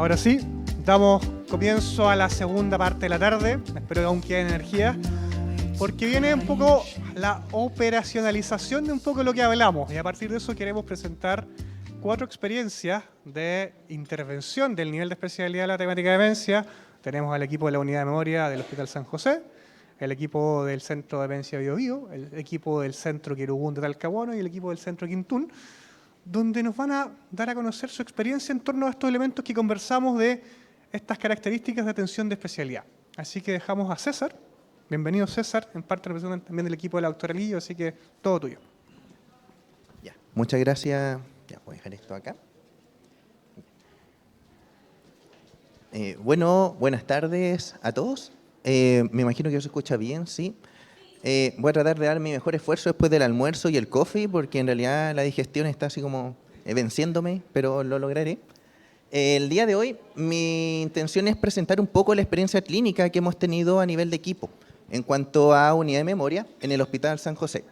Ahora sí, damos comienzo a la segunda parte de la tarde. Espero que aún queden energías, porque viene un poco la operacionalización de un poco lo que hablamos. Y a partir de eso queremos presentar 4 experiencias de intervención del nivel de especialidad de la temática de demencia. Tenemos al equipo de la Unidad de Memoria del Hospital San José, el equipo del Centro de Demencia Bio Bio, el equipo del Centro Quirugún de Talcahuano y el equipo del Centro Quintún, donde nos van a dar a conocer su experiencia en torno a estos elementos que conversamos de estas características de atención de especialidad. Así que dejamos a César. Bienvenido, César, en parte representante también del equipo de la doctora Lillo, así que todo tuyo. Ya, muchas gracias. Ya, voy a dejar esto acá. Buenas tardes a todos. Me imagino que se escucha bien, sí. Voy a tratar de dar mi mejor esfuerzo después del almuerzo y el coffee, porque en realidad la digestión está así como venciéndome, pero lo lograré. El día de hoy mi intención es presentar un poco la experiencia clínica que hemos tenido a nivel de equipo en cuanto a unidad de memoria en el Hospital San José.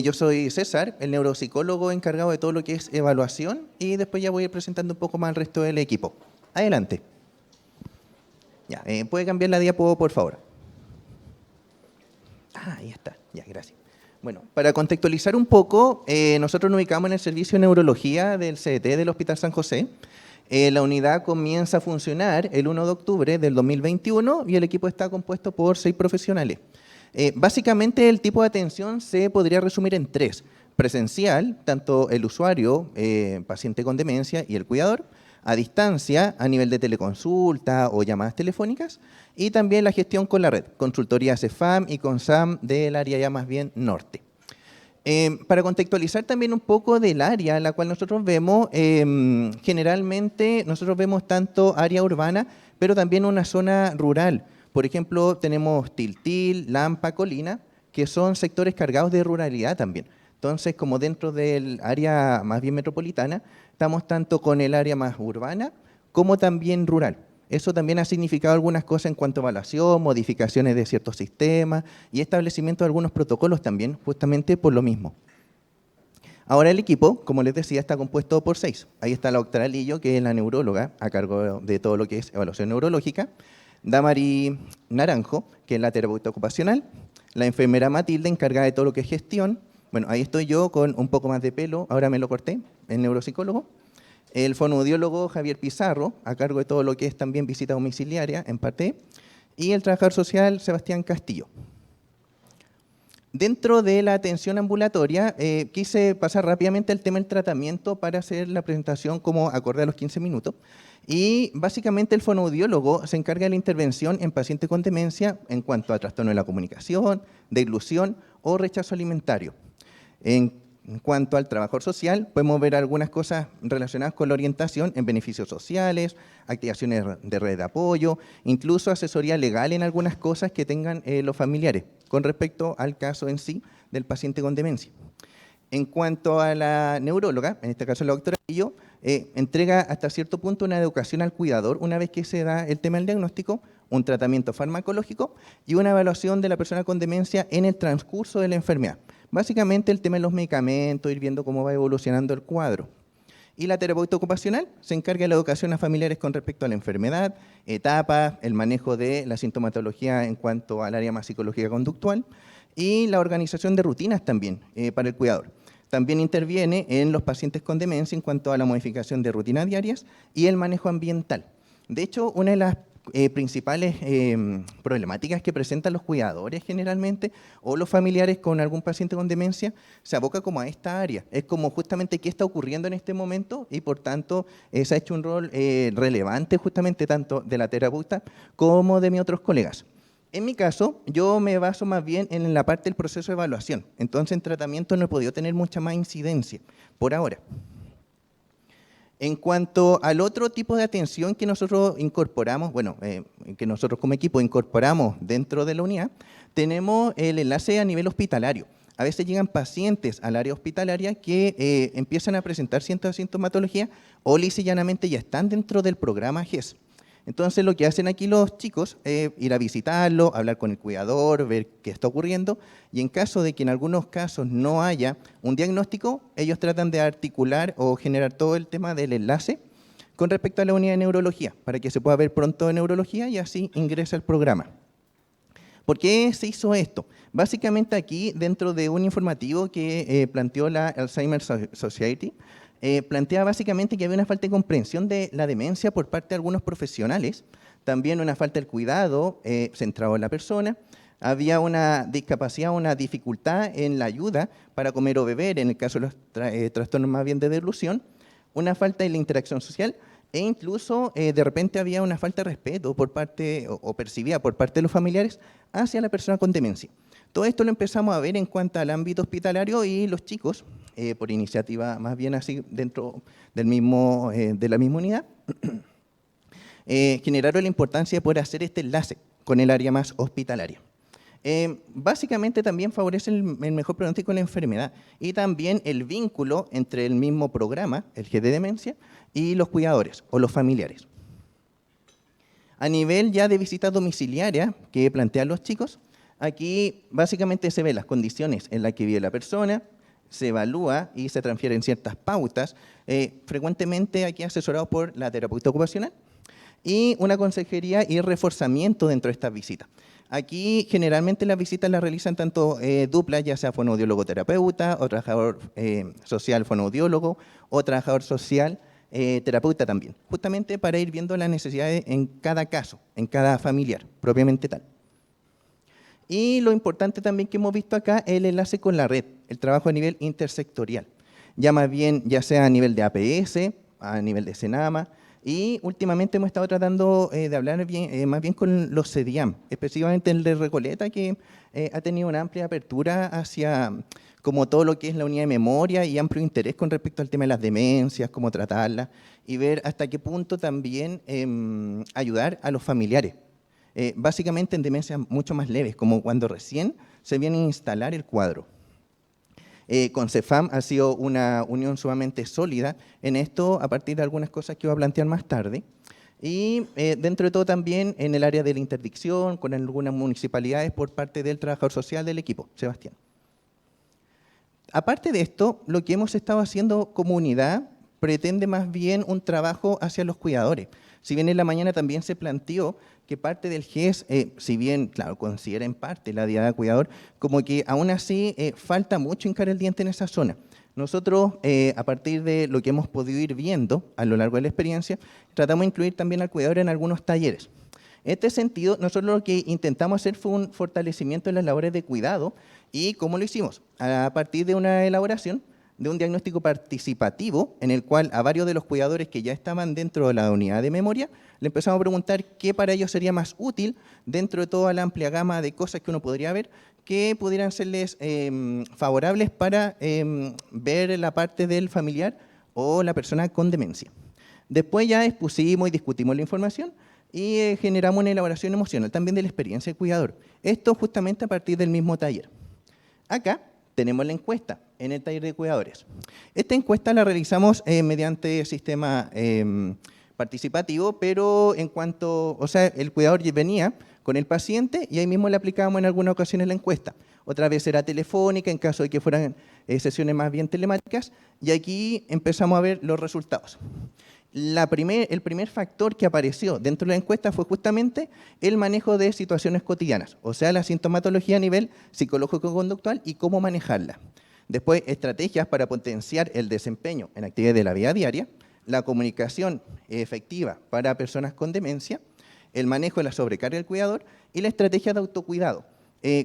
Yo soy César, el neuropsicólogo encargado de todo lo que es evaluación, y después ya voy a ir presentando un poco más al resto del equipo. Adelante. Ya, ¿puede cambiar la diapo, por favor? Ahí está. Ya, gracias. Bueno, para contextualizar un poco, nosotros nos ubicamos en el servicio de neurología del CDT del Hospital San José. La unidad comienza a funcionar el 1 de octubre del 2021 y el equipo está compuesto por 6 profesionales. Básicamente el tipo de atención se podría resumir en 3. Presencial, tanto el usuario, paciente con demencia y el cuidador. A distancia, a nivel de teleconsulta o llamadas telefónicas. Y también la gestión con la red, consultoría CEFAM y CONSAM del área ya más bien norte. Para contextualizar también un poco del área en la cual nosotros vemos, generalmente nosotros vemos tanto área urbana, pero también una zona rural. Por ejemplo, tenemos Tiltil, Lampa, Colina, que son sectores cargados de ruralidad también. Entonces, como dentro del área más bien metropolitana, estamos tanto con el área más urbana como también rural. Eso también ha significado algunas cosas en cuanto a evaluación, modificaciones de ciertos sistemas y establecimiento de algunos protocolos también, justamente por lo mismo. Ahora el equipo, como les decía, está compuesto por 6. Ahí está la doctora Lillo, que es la neuróloga, a cargo de todo lo que es evaluación neurológica. Damari Naranjo, que es la terapeuta ocupacional. La enfermera Matilde, encargada de todo lo que es gestión. Bueno, ahí estoy yo con un poco más de pelo, ahora me lo corté, el neuropsicólogo. El fonoaudiólogo Javier Pizarro, a cargo de todo lo que es también visita domiciliaria, en parte. Y el trabajador social Sebastián Castillo. Dentro de la atención ambulatoria, quise pasar rápidamente al tema del tratamiento para hacer la presentación como acorde a los 15 minutos. Y básicamente el fonoaudiólogo se encarga de la intervención en pacientes con demencia en cuanto a trastorno de la comunicación, deglución o rechazo alimentario. En cuanto al trabajador social, podemos ver algunas cosas relacionadas con la orientación en beneficios sociales, activaciones de red de apoyo, incluso asesoría legal en algunas cosas que tengan los familiares con respecto al caso en sí del paciente con demencia. En cuanto a la neuróloga, en este caso la doctora Lillo, entrega hasta cierto punto una educación al cuidador una vez que se da el tema del diagnóstico, un tratamiento farmacológico y una evaluación de la persona con demencia en el transcurso de la enfermedad. Básicamente el tema de los medicamentos, ir viendo cómo va evolucionando el cuadro. Y la terapeuta ocupacional se encarga de la educación a familiares con respecto a la enfermedad, etapas, el manejo de la sintomatología en cuanto al área más psicológica conductual y la organización de rutinas también para el cuidador. También interviene en los pacientes con demencia en cuanto a la modificación de rutinas diarias y el manejo ambiental. De hecho, una de las principales problemáticas que presentan los cuidadores generalmente o los familiares con algún paciente con demencia se aboca como a esta área. Es como justamente qué está ocurriendo en este momento y por tanto se ha hecho un rol relevante justamente tanto de la terapeuta como de mis otros colegas. En mi caso, yo me baso más bien en la parte del proceso de evaluación. Entonces en tratamiento no he podido tener mucha más incidencia por ahora. En cuanto al otro tipo de atención que nosotros incorporamos, que nosotros como equipo incorporamos dentro de la unidad, tenemos el enlace a nivel hospitalario. A veces llegan pacientes al área hospitalaria que empiezan a presentar cierta sintomatología o lisa y llanamente ya están dentro del programa GES. Entonces lo que hacen aquí los chicos es ir a visitarlo, hablar con el cuidador, ver qué está ocurriendo y en caso de que en algunos casos no haya un diagnóstico, ellos tratan de articular o generar todo el tema del enlace con respecto a la unidad de neurología, para que se pueda ver pronto en neurología y así ingresa al programa. ¿Por qué se hizo esto? Básicamente aquí, dentro de un informativo que planteó la Alzheimer Society, plantea básicamente que había una falta de comprensión de la demencia por parte de algunos profesionales, también una falta de cuidado centrado en la persona, había una discapacidad, una dificultad en la ayuda para comer o beber, en el caso de los trastornos más bien de delusión, una falta en la interacción social e incluso de repente había una falta de respeto por parte, o percibida por parte de los familiares hacia la persona con demencia. Todo esto lo empezamos a ver en cuanto al ámbito hospitalario y los chicos, por iniciativa más bien así dentro del mismo, de la misma unidad, generaron la importancia de poder hacer este enlace con el área más hospitalaria. Básicamente también favorece el mejor pronóstico de la enfermedad y también el vínculo entre el mismo programa, el G de demencia, y los cuidadores o los familiares. A nivel ya de visita domiciliaria que plantean los chicos, aquí básicamente se ven las condiciones en las que vive la persona, se evalúa y se transfieren ciertas pautas, frecuentemente aquí asesorados por la terapeuta ocupacional, y una consejería y reforzamiento dentro de estas visitas. Aquí generalmente las visitas las realizan tanto duplas, ya sea fonoaudiólogo terapeuta, o trabajador social fonoaudiólogo, o trabajador social terapeuta también, justamente para ir viendo las necesidades en cada caso, en cada familiar, propiamente tal. Y lo importante también que hemos visto acá es el enlace con la red, el trabajo a nivel intersectorial, ya más bien ya sea a nivel de APS, a nivel de Senama, y últimamente hemos estado tratando de hablar más bien con los CEDIAM, específicamente el de Recoleta, que ha tenido una amplia apertura hacia como todo lo que es la unidad de memoria y amplio interés con respecto al tema de las demencias, cómo tratarlas, y ver hasta qué punto también ayudar a los familiares. Básicamente en demencias mucho más leves, como cuando recién se viene a instalar el cuadro. Con CEFAM ha sido una unión sumamente sólida en esto, a partir de algunas cosas que voy a plantear más tarde. Y dentro de todo también en el área de la interdicción, con algunas municipalidades por parte del trabajador social del equipo, Sebastián. Aparte de esto, lo que hemos estado haciendo como unidad pretende más bien un trabajo hacia los cuidadores. Si bien en la mañana también se planteó que parte del GES, si bien, claro, considera en parte la diada de cuidador, como que aún así falta mucho hincar el diente en esa zona. Nosotros, a partir de lo que hemos podido ir viendo a lo largo de la experiencia, tratamos de incluir también al cuidador en algunos talleres. En este sentido, nosotros lo que intentamos hacer fue un fortalecimiento en las labores de cuidado. ¿Y cómo lo hicimos? A partir de una elaboración de un diagnóstico participativo en el cual a varios de los cuidadores que ya estaban dentro de la unidad de memoria le empezamos a preguntar qué para ellos sería más útil dentro de toda la amplia gama de cosas que uno podría ver que pudieran serles favorables para ver la parte del familiar o la persona con demencia. Después ya expusimos y discutimos la información y generamos una elaboración emocional también de la experiencia del cuidador. Esto justamente a partir del mismo taller. Acá tenemos la encuesta en el taller de cuidadores. Esta encuesta la realizamos mediante sistema participativo, pero en cuanto, o sea, el cuidador venía con el paciente y ahí mismo le aplicábamos en algunas ocasiones la encuesta. Otra vez era telefónica en caso de que fueran sesiones más bien telemáticas y aquí empezamos a ver los resultados. El primer factor que apareció dentro de la encuesta fue justamente el manejo de situaciones cotidianas, o sea, la sintomatología a nivel psicológico-conductual y cómo manejarla. Después, estrategias para potenciar el desempeño en actividades de la vida diaria, la comunicación efectiva para personas con demencia, el manejo de la sobrecarga del cuidador y la estrategia de autocuidado.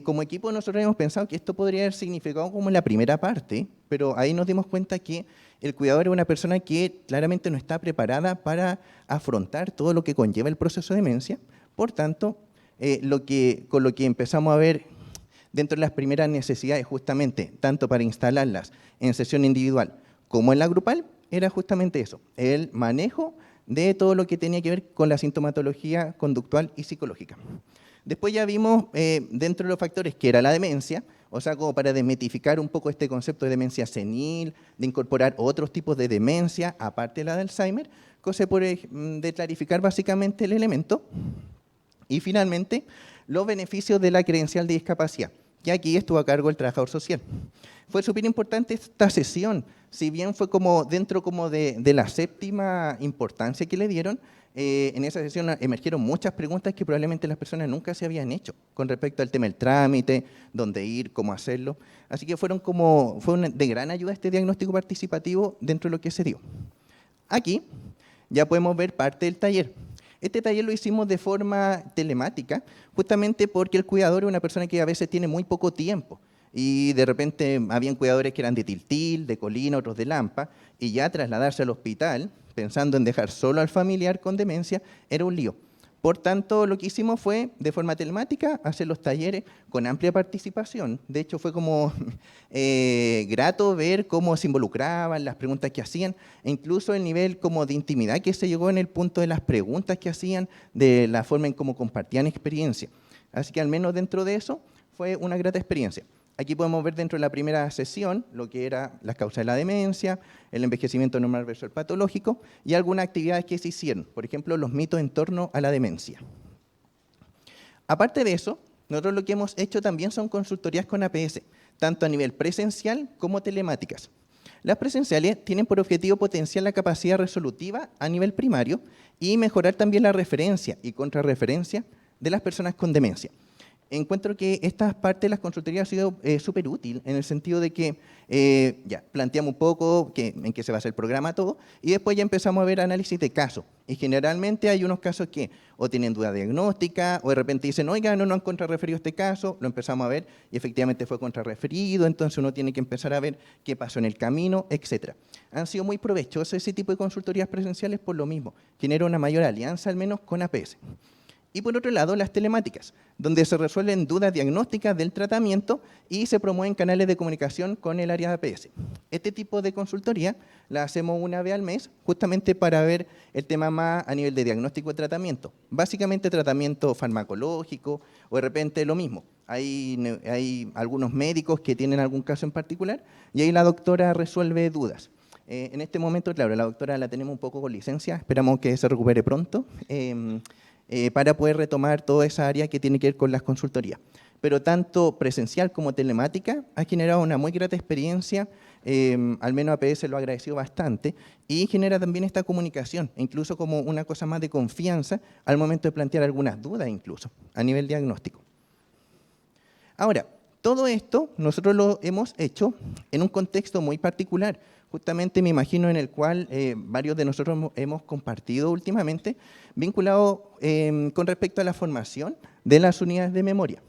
Como equipo nosotros hemos pensado que esto podría haber significado como la primera parte, pero ahí nos dimos cuenta que el cuidador es una persona que claramente no está preparada para afrontar todo lo que conlleva el proceso de demencia. Por tanto, con lo que empezamos a ver dentro de las primeras necesidades justamente, tanto para instalarlas en sesión individual como en la grupal, era justamente eso, el manejo de todo lo que tenía que ver con la sintomatología conductual y psicológica. Después ya vimos dentro de los factores que era la demencia, o sea, como para desmitificar un poco este concepto de demencia senil, de incorporar otros tipos de demencia, aparte de la de Alzheimer, cosa de clarificar básicamente el elemento. Y finalmente, los beneficios de la credencial de discapacidad, que aquí estuvo a cargo el trabajador social. Fue súper importante esta sesión, si bien fue como dentro como de la séptima importancia que le dieron, en esa sesión emergieron muchas preguntas que probablemente las personas nunca se habían hecho con respecto al tema del trámite, dónde ir, cómo hacerlo. Así que fue de gran ayuda este diagnóstico participativo dentro de lo que se dio. Aquí ya podemos ver parte del taller. Este taller lo hicimos de forma telemática, justamente porque el cuidador es una persona que a veces tiene muy poco tiempo. Y de repente habían cuidadores que eran de Tiltil, de Colina, otros de Lampa, y ya trasladarse al hospital, pensando en dejar solo al familiar con demencia, era un lío. Por tanto, lo que hicimos fue, de forma telemática, hacer los talleres con amplia participación. De hecho, fue como grato ver cómo se involucraban, las preguntas que hacían, e incluso el nivel como de intimidad que se llegó en el punto de las preguntas que hacían, de la forma en cómo compartían experiencia. Así que al menos dentro de eso, fue una grata experiencia. Aquí podemos ver dentro de la primera sesión lo que eran las causas de la demencia, el envejecimiento normal versus el patológico y algunas actividades que se hicieron, por ejemplo, los mitos en torno a la demencia. Aparte de eso, nosotros lo que hemos hecho también son consultorías con APS, tanto a nivel presencial como telemáticas. Las presenciales tienen por objetivo potenciar la capacidad resolutiva a nivel primario y mejorar también la referencia y contrarreferencia de las personas con demencia. Encuentro que esta parte de las consultorías ha sido súper útil en el sentido de que ya planteamos un poco en qué se basa el programa, todo, y después ya empezamos a ver análisis de casos. Y generalmente hay unos casos que o tienen duda diagnóstica o de repente dicen, oiga, no han contrarreferido este caso, lo empezamos a ver y efectivamente fue contrarreferido, entonces uno tiene que empezar a ver qué pasó en el camino, etc. Han sido muy provechosos ese tipo de consultorías presenciales por lo mismo, genera una mayor alianza al menos con APS. Y por otro lado, las telemáticas, donde se resuelven dudas diagnósticas del tratamiento y se promueven canales de comunicación con el área de APS. Este tipo de consultoría la hacemos una vez al mes, justamente para ver el tema más a nivel de diagnóstico de tratamiento. Básicamente tratamiento farmacológico o de repente lo mismo. Hay algunos médicos que tienen algún caso en particular y ahí la doctora resuelve dudas. En este momento, claro, la doctora la tenemos un poco con licencia, esperamos que se recupere pronto. Para poder retomar toda esa área que tiene que ver con las consultorías. Pero tanto presencial como telemática ha generado una muy grata experiencia, al menos APS lo ha agradecido bastante, y genera también esta comunicación, incluso como una cosa más de confianza al momento de plantear algunas dudas incluso, a nivel diagnóstico. Ahora, todo esto nosotros lo hemos hecho en un contexto muy particular, justamente me imagino en el cual varios de nosotros hemos compartido últimamente, vinculado con respecto a la formación de las unidades de memoria.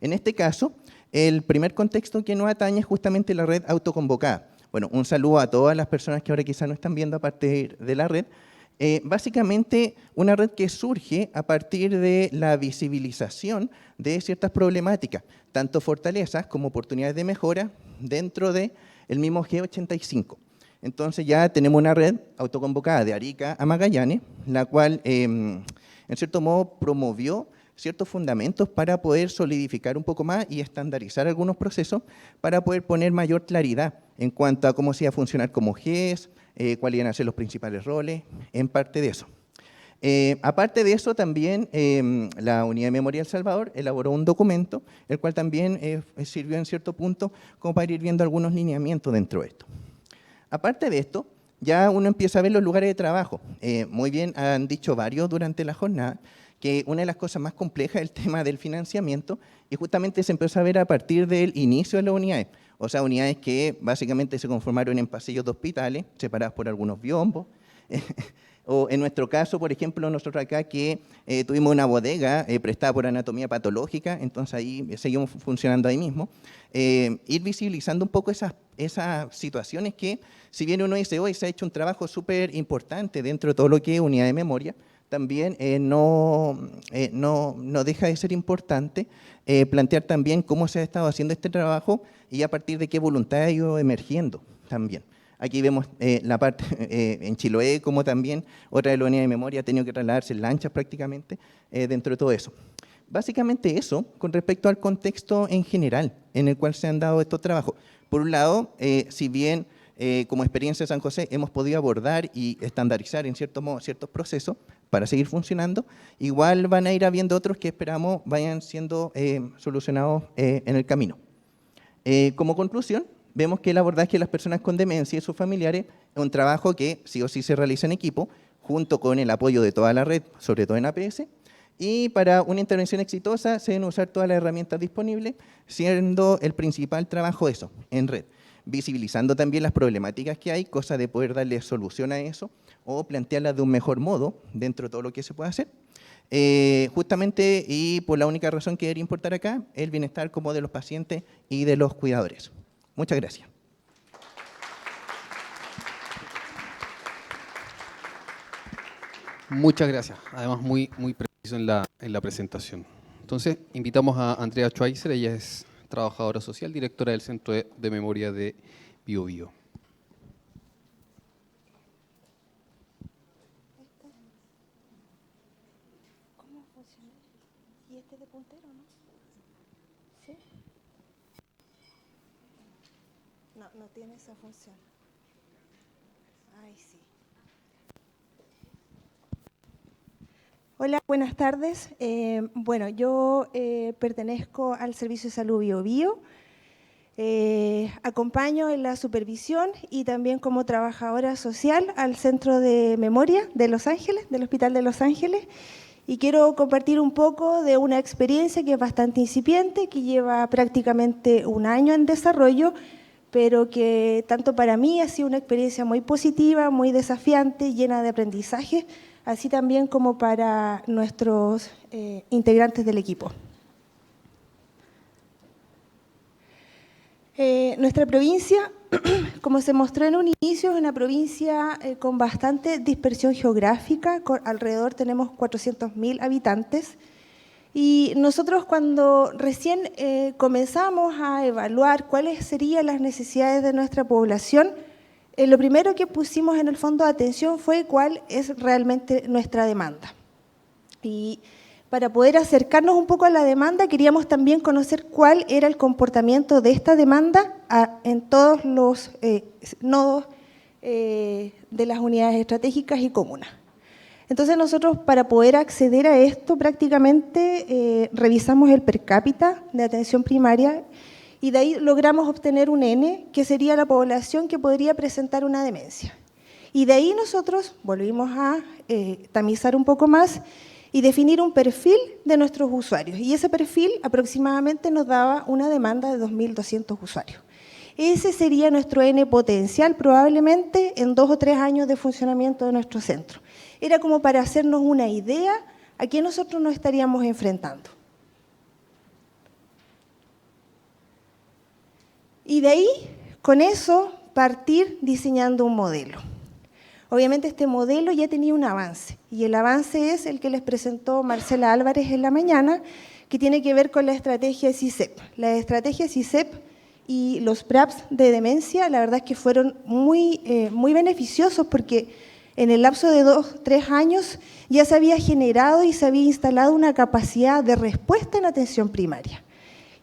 En este caso, el primer contexto que nos atañe es justamente la red autoconvocada. Bueno, un saludo a todas las personas que ahora quizás no están viendo a partir de la red. Básicamente, una red que surge a partir de la visibilización de ciertas problemáticas, tanto fortalezas como oportunidades de mejora dentro del mismo G85. Entonces ya tenemos una red autoconvocada de Arica a Magallanes, la cual en cierto modo promovió ciertos fundamentos para poder solidificar un poco más y estandarizar algunos procesos para poder poner mayor claridad en cuanto a cómo se iba a funcionar como GES, cuáles iban a ser los principales roles, en parte de eso. Aparte de eso, también la Unidad de Memoria El Salvador elaboró un documento, el cual también sirvió en cierto punto como para ir viendo algunos lineamientos dentro de esto. Aparte de esto, ya uno empieza a ver los lugares de trabajo. Muy bien, han dicho varios durante la jornada que una de las cosas más complejas es el tema del financiamiento y justamente se empezó a ver a partir del inicio de las unidades. O sea, unidades que básicamente se conformaron en pasillos de hospitales, separadas por algunos biombos. O en nuestro caso, por ejemplo, nosotros acá que tuvimos una bodega prestada por anatomía patológica, entonces ahí seguimos funcionando ahí mismo. Ir visibilizando un poco esas situaciones que, si bien uno dice, hoy se ha hecho un trabajo súper importante dentro de todo lo que es unidad de memoria, también no deja de ser importante plantear también cómo se ha estado haciendo este trabajo y a partir de qué voluntad ha ido emergiendo también. Aquí vemos la parte en Chiloé, como también otra de las unidades de memoria ha tenido que trasladarse en lanchas prácticamente dentro de todo eso. Básicamente eso con respecto al contexto en general en el cual se han dado estos trabajos. Por un lado, si bien como experiencia de San José hemos podido abordar y estandarizar en cierto modo ciertos procesos para seguir funcionando, igual van a ir habiendo otros que esperamos vayan siendo solucionados en el camino. Como conclusión, vemos que el abordaje de las personas con demencia y sus familiares es un trabajo que sí o sí se realiza en equipo, junto con el apoyo de toda la red, sobre todo en APS, y para una intervención exitosa se deben usar todas las herramientas disponibles, siendo el principal trabajo eso, en red, visibilizando también las problemáticas que hay, cosa de poder darle solución a eso o plantearlas de un mejor modo dentro de todo lo que se puede hacer. Justamente, y por la única razón que debería importar acá, el bienestar como de los pacientes y de los cuidadores. Muchas gracias. Muchas gracias, además muy preciso en la presentación. Entonces, invitamos a Andrea Schweizer, ella es trabajadora social, directora del Centro de Memoria de Biobío. ¿Cómo funciona? ¿Y este de puntero, no? ¿Sí? No tiene esa función. Ay, sí. Hola, buenas tardes. Bueno, yo pertenezco al Servicio de Salud Biobío. Acompaño en la supervisión y también como trabajadora social al Centro de Memoria de Los Ángeles, del Hospital de Los Ángeles. Y quiero compartir un poco de una experiencia que es bastante incipiente, que lleva prácticamente un año en desarrollo, pero que tanto para mí ha sido una experiencia muy positiva, muy desafiante, llena de aprendizaje, así también como para nuestros integrantes del equipo. Nuestra provincia, como se mostró en un inicio, es una provincia con bastante dispersión geográfica, alrededor tenemos 400.000 habitantes, y nosotros cuando recién comenzamos a evaluar cuáles serían las necesidades de nuestra población, lo primero que pusimos en el fondo de atención fue cuál es realmente nuestra demanda. Y para poder acercarnos un poco a la demanda, queríamos también conocer cuál era el comportamiento de esta demanda en todos los nodos de las unidades estratégicas y comunas. Entonces nosotros, para poder acceder a esto, prácticamente revisamos el per cápita de atención primaria y de ahí logramos obtener un N, que sería la población que podría presentar una demencia. Y de ahí nosotros volvimos a tamizar un poco más y definir un perfil de nuestros usuarios. Y ese perfil aproximadamente nos daba una demanda de 2.200 usuarios. Ese sería nuestro N potencial probablemente en 2 o 3 años de funcionamiento de nuestro centro. Era como para hacernos una idea a qué nosotros nos estaríamos enfrentando. Y de ahí, con eso, partir diseñando un modelo. Obviamente este modelo ya tenía un avance, y el avance es el que les presentó Marcela Álvarez en la mañana, que tiene que ver con la estrategia CISEP. La estrategia CISEP y los PRAPS de demencia, la verdad es que fueron muy beneficiosos, porque en el lapso de 2 o 3 años ya se había generado y se había instalado una capacidad de respuesta en atención primaria.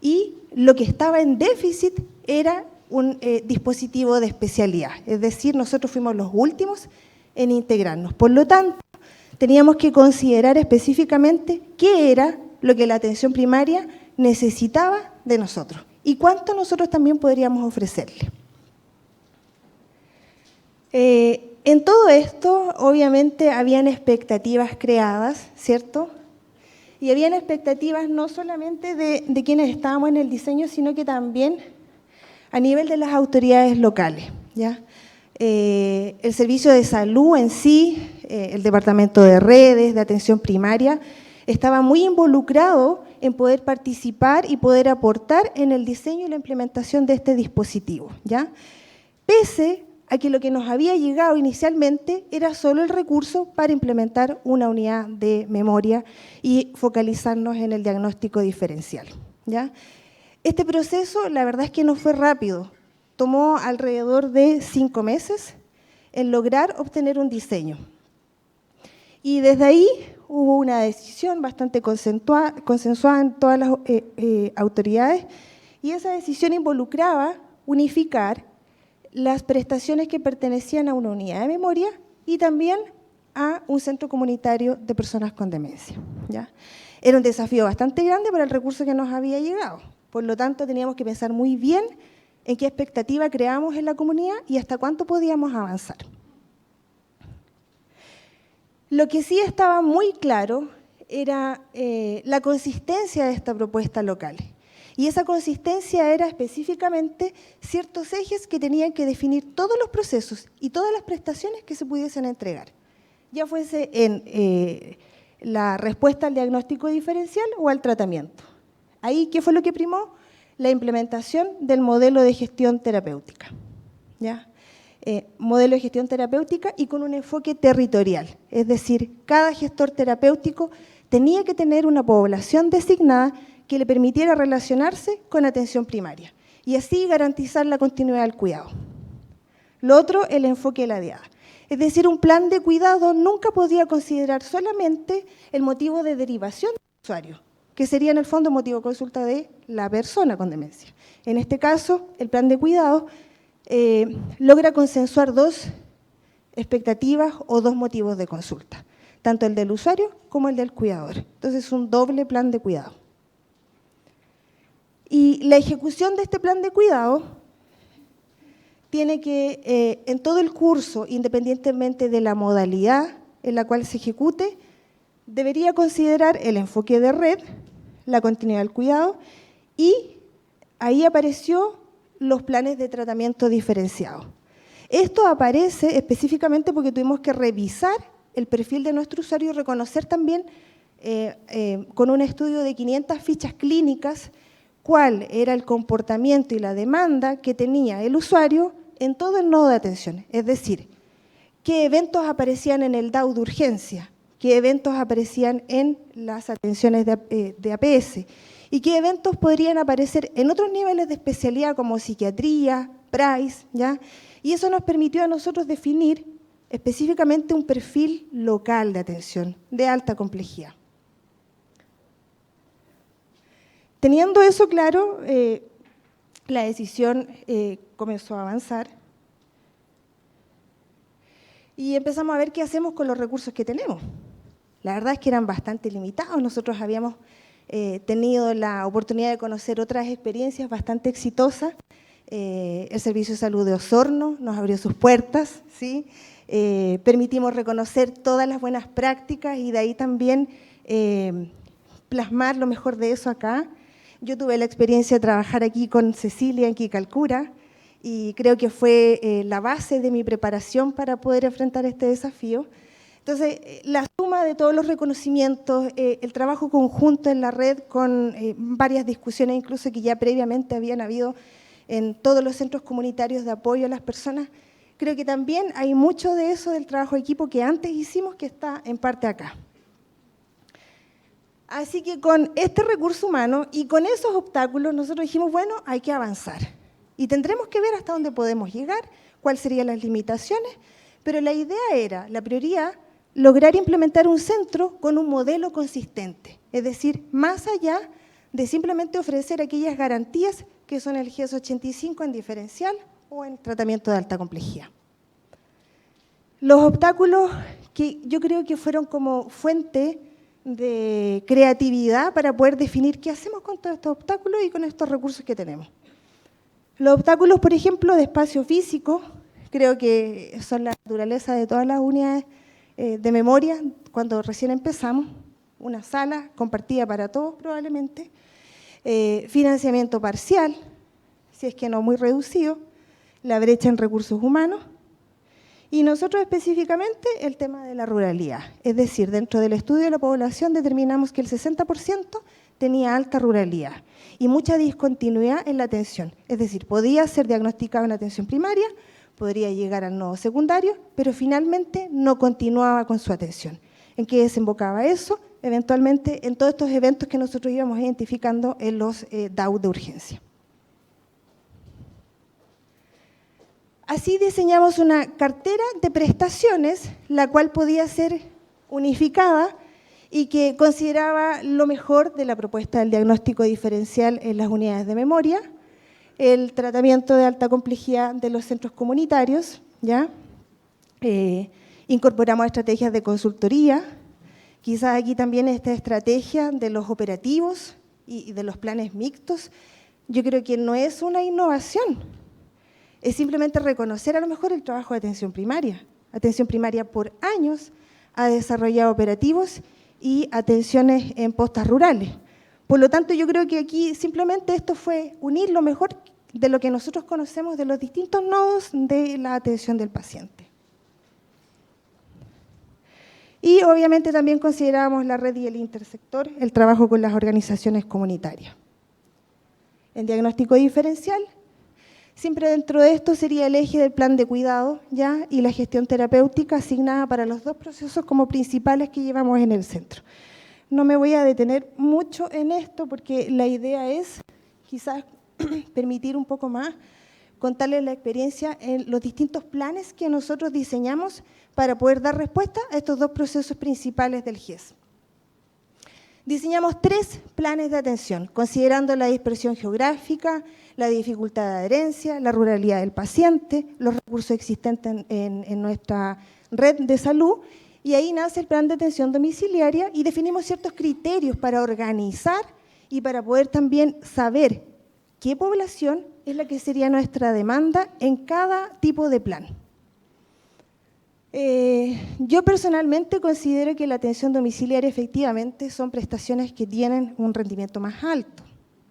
Y lo que estaba en déficit era un dispositivo de especialidad, es decir, nosotros fuimos los últimos en integrarnos. Por lo tanto, teníamos que considerar específicamente qué era lo que la atención primaria necesitaba de nosotros y cuánto nosotros también podríamos ofrecerle. En todo esto, obviamente, habían expectativas creadas, ¿cierto? Y habían expectativas no solamente de quienes estábamos en el diseño, sino que también a nivel de las autoridades locales, ¿ya? El servicio de salud en sí, el departamento de redes, de atención primaria, estaba muy involucrado en poder participar y poder aportar en el diseño y la implementación de este dispositivo, ¿ya? Pese a que lo que nos había llegado inicialmente era solo el recurso para implementar una unidad de memoria y focalizarnos en el diagnóstico diferencial, ¿ya? Este proceso, la verdad es que no fue rápido, tomó alrededor de 5 meses en lograr obtener un diseño. Y desde ahí hubo una decisión bastante consensuada en todas las autoridades, y esa decisión involucraba unificar las prestaciones que pertenecían a una unidad de memoria y también a un centro comunitario de personas con demencia, ¿ya? Era un desafío bastante grande para el recurso que nos había llegado. Por lo tanto, teníamos que pensar muy bien en qué expectativa creamos en la comunidad y hasta cuánto podíamos avanzar. Lo que sí estaba muy claro era la consistencia de esta propuesta local. Y esa consistencia era específicamente ciertos ejes que tenían que definir todos los procesos y todas las prestaciones que se pudiesen entregar, ya fuese en la respuesta al diagnóstico diferencial o al tratamiento. Ahí, ¿qué fue lo que primó? La implementación del modelo de gestión terapéutica. ¿Ya? Modelo de gestión terapéutica y con un enfoque territorial, es decir, cada gestor terapéutico tenía que tener una población designada que le permitiera relacionarse con atención primaria y así garantizar la continuidad del cuidado. Lo otro, el enfoque de la diada. Es decir, un plan de cuidado nunca podía considerar solamente el motivo de derivación del usuario, que sería en el fondo motivo de consulta de la persona con demencia. En este caso, el plan de cuidado logra consensuar dos expectativas o dos motivos de consulta, tanto el del usuario como el del cuidador. Entonces, es un doble plan de cuidado. Y la ejecución de este plan de cuidado tiene que, en todo el curso, independientemente de la modalidad en la cual se ejecute, debería considerar el enfoque de red, la continuidad del cuidado, y ahí apareció los planes de tratamiento diferenciado. Esto aparece específicamente porque tuvimos que revisar el perfil de nuestro usuario y reconocer también con un estudio de 500 fichas clínicas cuál era el comportamiento y la demanda que tenía el usuario en todo el nodo de atención. Es decir, qué eventos aparecían en el DAU de urgencia, qué eventos aparecían en las atenciones de APS y qué eventos podrían aparecer en otros niveles de especialidad como psiquiatría, PRAIS, ¿ya? Y eso nos permitió a nosotros definir específicamente un perfil local de atención de alta complejidad. Teniendo eso claro, la decisión comenzó a avanzar y empezamos a ver qué hacemos con los recursos que tenemos. La verdad es que eran bastante limitados. Nosotros habíamos tenido la oportunidad de conocer otras experiencias bastante exitosas. El Servicio de Salud de Osorno nos abrió sus puertas, ¿sí? Permitimos reconocer todas las buenas prácticas y de ahí también plasmar lo mejor de eso acá. Yo tuve la experiencia de trabajar aquí con Cecilia en Quilicura y creo que fue la base de mi preparación para poder enfrentar este desafío. Entonces, la suma de todos los reconocimientos, el trabajo conjunto en la red con varias discusiones incluso que ya previamente habían habido en todos los centros comunitarios de apoyo a las personas, creo que también hay mucho de eso del trabajo de equipo que antes hicimos que está en parte acá. Así que con este recurso humano y con esos obstáculos nosotros dijimos, bueno, hay que avanzar y tendremos que ver hasta dónde podemos llegar, cuáles serían las limitaciones, pero la idea era, la prioridad, lograr implementar un centro con un modelo consistente, es decir, más allá de simplemente ofrecer aquellas garantías que son el GES 85 en diferencial o en tratamiento de alta complejidad. Los obstáculos que yo creo que fueron como fuente de creatividad para poder definir qué hacemos con todos estos obstáculos y con estos recursos que tenemos. Los obstáculos, por ejemplo, de espacio físico, creo que son la naturaleza de todas las unidades de memoria cuando recién empezamos, una sala compartida para todos probablemente, financiamiento parcial, si es que no muy reducido, la brecha en recursos humanos, y nosotros específicamente el tema de la ruralidad. Es decir, dentro del estudio de la población determinamos que el 60% tenía alta ruralidad y mucha discontinuidad en la atención. Es decir, podía ser diagnosticado en atención primaria, podría llegar al nodo secundario, pero finalmente no continuaba con su atención. ¿En qué desembocaba eso? Eventualmente en todos estos eventos que nosotros íbamos identificando en los DAU de urgencia. Así diseñamos una cartera de prestaciones, la cual podía ser unificada y que consideraba lo mejor de la propuesta del diagnóstico diferencial en las unidades de memoria, el tratamiento de alta complejidad de los centros comunitarios, ¿ya? Incorporamos estrategias de consultoría, quizás aquí también esta estrategia de los operativos y de los planes mixtos, yo creo que no es una innovación, es simplemente reconocer a lo mejor el trabajo de atención primaria. Atención primaria por años ha desarrollado operativos y atenciones en postas rurales. Por lo tanto, yo creo que aquí simplemente esto fue unir lo mejor de lo que nosotros conocemos de los distintos nodos de la atención del paciente. Y obviamente también consideramos la red y el intersector, el trabajo con las organizaciones comunitarias. El diagnóstico diferencial, siempre dentro de esto sería el eje del plan de cuidado, ¿ya? Y la gestión terapéutica asignada para los dos procesos como principales que llevamos en el centro. No me voy a detener mucho en esto porque la idea es quizás permitir un poco más, contarles la experiencia en los distintos planes que nosotros diseñamos para poder dar respuesta a estos dos procesos principales del GES. Diseñamos 3 planes de atención, considerando la dispersión geográfica, la dificultad de adherencia, la ruralidad del paciente, los recursos existentes en nuestra red de salud, y ahí nace el plan de atención domiciliaria y definimos ciertos criterios para organizar y para poder también saber qué población es la que sería nuestra demanda en cada tipo de plan. Yo personalmente considero que la atención domiciliaria efectivamente son prestaciones que tienen un rendimiento más alto,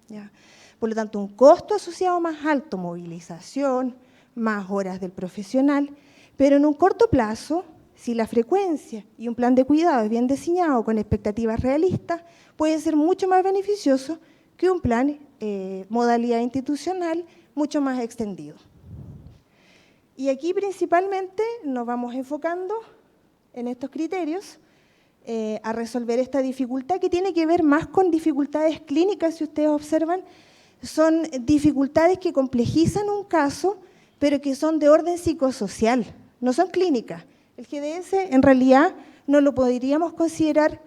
¿ya? Por lo tanto, un costo asociado más alto, movilización, más horas del profesional, pero en un corto plazo, si la frecuencia y un plan de cuidado es bien diseñado con expectativas realistas, puede ser mucho más beneficioso que un plan modalidad institucional mucho más extendido. Y aquí principalmente nos vamos enfocando en estos criterios a resolver esta dificultad que tiene que ver más con dificultades clínicas, si ustedes observan, son dificultades que complejizan un caso, pero que son de orden psicosocial, no son clínicas. El GDS en realidad no lo podríamos considerar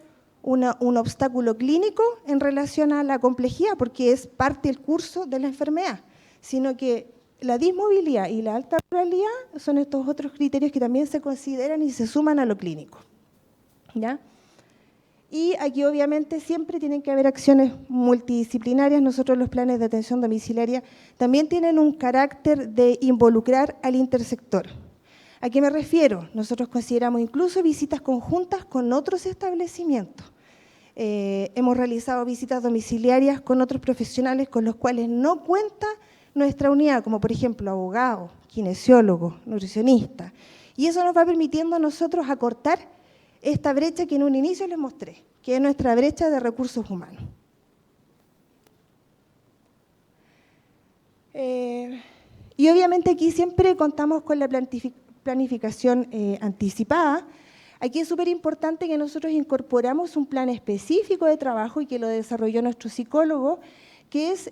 un obstáculo clínico en relación a la complejidad, porque es parte del curso de la enfermedad, sino que la dismovilidad y la alta ruralidad son estos otros criterios que también se consideran y se suman a lo clínico, ¿ya? Y aquí obviamente siempre tienen que haber acciones multidisciplinarias. Nosotros los planes de atención domiciliaria también tienen un carácter de involucrar al intersector. ¿A qué me refiero? Nosotros consideramos incluso visitas conjuntas con otros establecimientos. Hemos realizado visitas domiciliarias con otros profesionales con los cuales no cuenta nuestra unidad, como por ejemplo abogados, kinesiólogos, nutricionistas. Y eso nos va permitiendo a nosotros acortar esta brecha que en un inicio les mostré, que es nuestra brecha de recursos humanos. Y obviamente aquí siempre contamos con la planificación anticipada. Aquí es súper importante que nosotros incorporamos un plan específico de trabajo y que lo desarrolló nuestro psicólogo, que es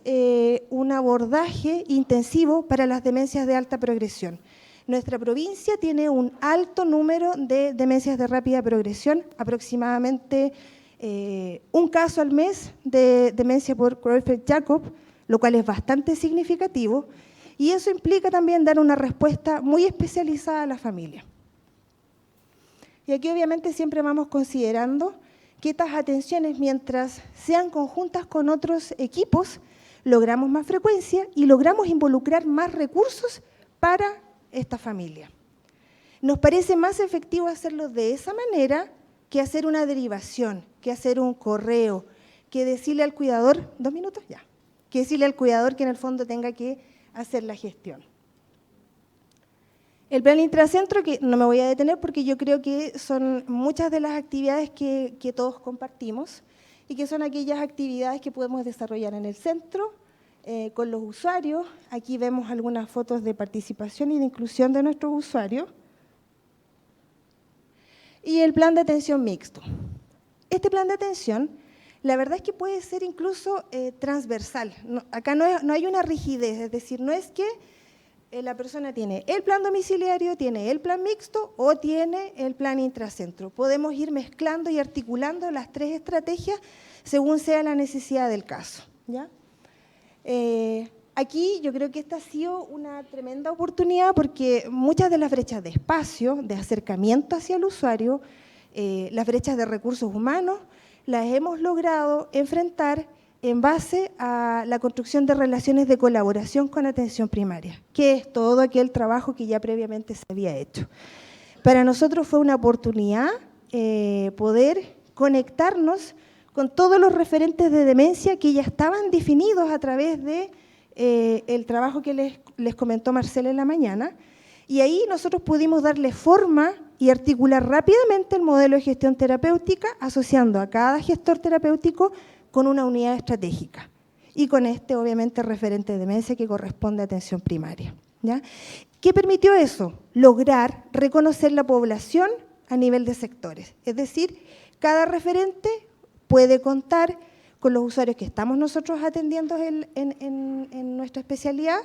un abordaje intensivo para las demencias de alta progresión. Nuestra provincia tiene un alto número de demencias de rápida progresión, aproximadamente un caso al mes de demencia por Creutzfeldt-Jakob, lo cual es bastante significativo, y eso implica también dar una respuesta muy especializada a la familia. Y aquí obviamente siempre vamos considerando que estas atenciones, mientras sean conjuntas con otros equipos, logramos más frecuencia y logramos involucrar más recursos para esta familia. Nos parece más efectivo hacerlo de esa manera que hacer una derivación, que hacer un correo, que decirle al cuidador, 2 minutos ya, que decirle al cuidador que en el fondo tenga que hacer la gestión. El plan intracentro, que no me voy a detener porque yo creo que son muchas de las actividades que todos compartimos y que son aquellas actividades que podemos desarrollar en el centro con los usuarios. Aquí vemos algunas fotos de participación y de inclusión de nuestros usuarios. Y el plan de atención mixto. Este plan de atención, la verdad es que puede ser incluso transversal. Acá no hay una rigidez, es decir, no es que la persona tiene el plan domiciliario, tiene el plan mixto o tiene el plan intracentro. Podemos ir mezclando y articulando las 3 estrategias según sea la necesidad del caso, ¿ya? Aquí yo creo que esta ha sido una tremenda oportunidad porque muchas de las brechas de espacio, de acercamiento hacia el usuario, las brechas de recursos humanos, las hemos logrado enfrentar en base a la construcción de relaciones de colaboración con atención primaria, que es todo aquel trabajo que ya previamente se había hecho. Para nosotros fue una oportunidad poder conectarnos con todos los referentes de demencia que ya estaban definidos a través de el trabajo que les comentó Marcela en la mañana, y ahí nosotros pudimos darle forma y articular rápidamente el modelo de gestión terapéutica, asociando a cada gestor terapéutico con una unidad estratégica y con obviamente, referente de demencia que corresponde a atención primaria, ¿ya? ¿Qué permitió eso? Lograr reconocer la población a nivel de sectores. Es decir, cada referente puede contar con los usuarios que estamos nosotros atendiendo en nuestra especialidad,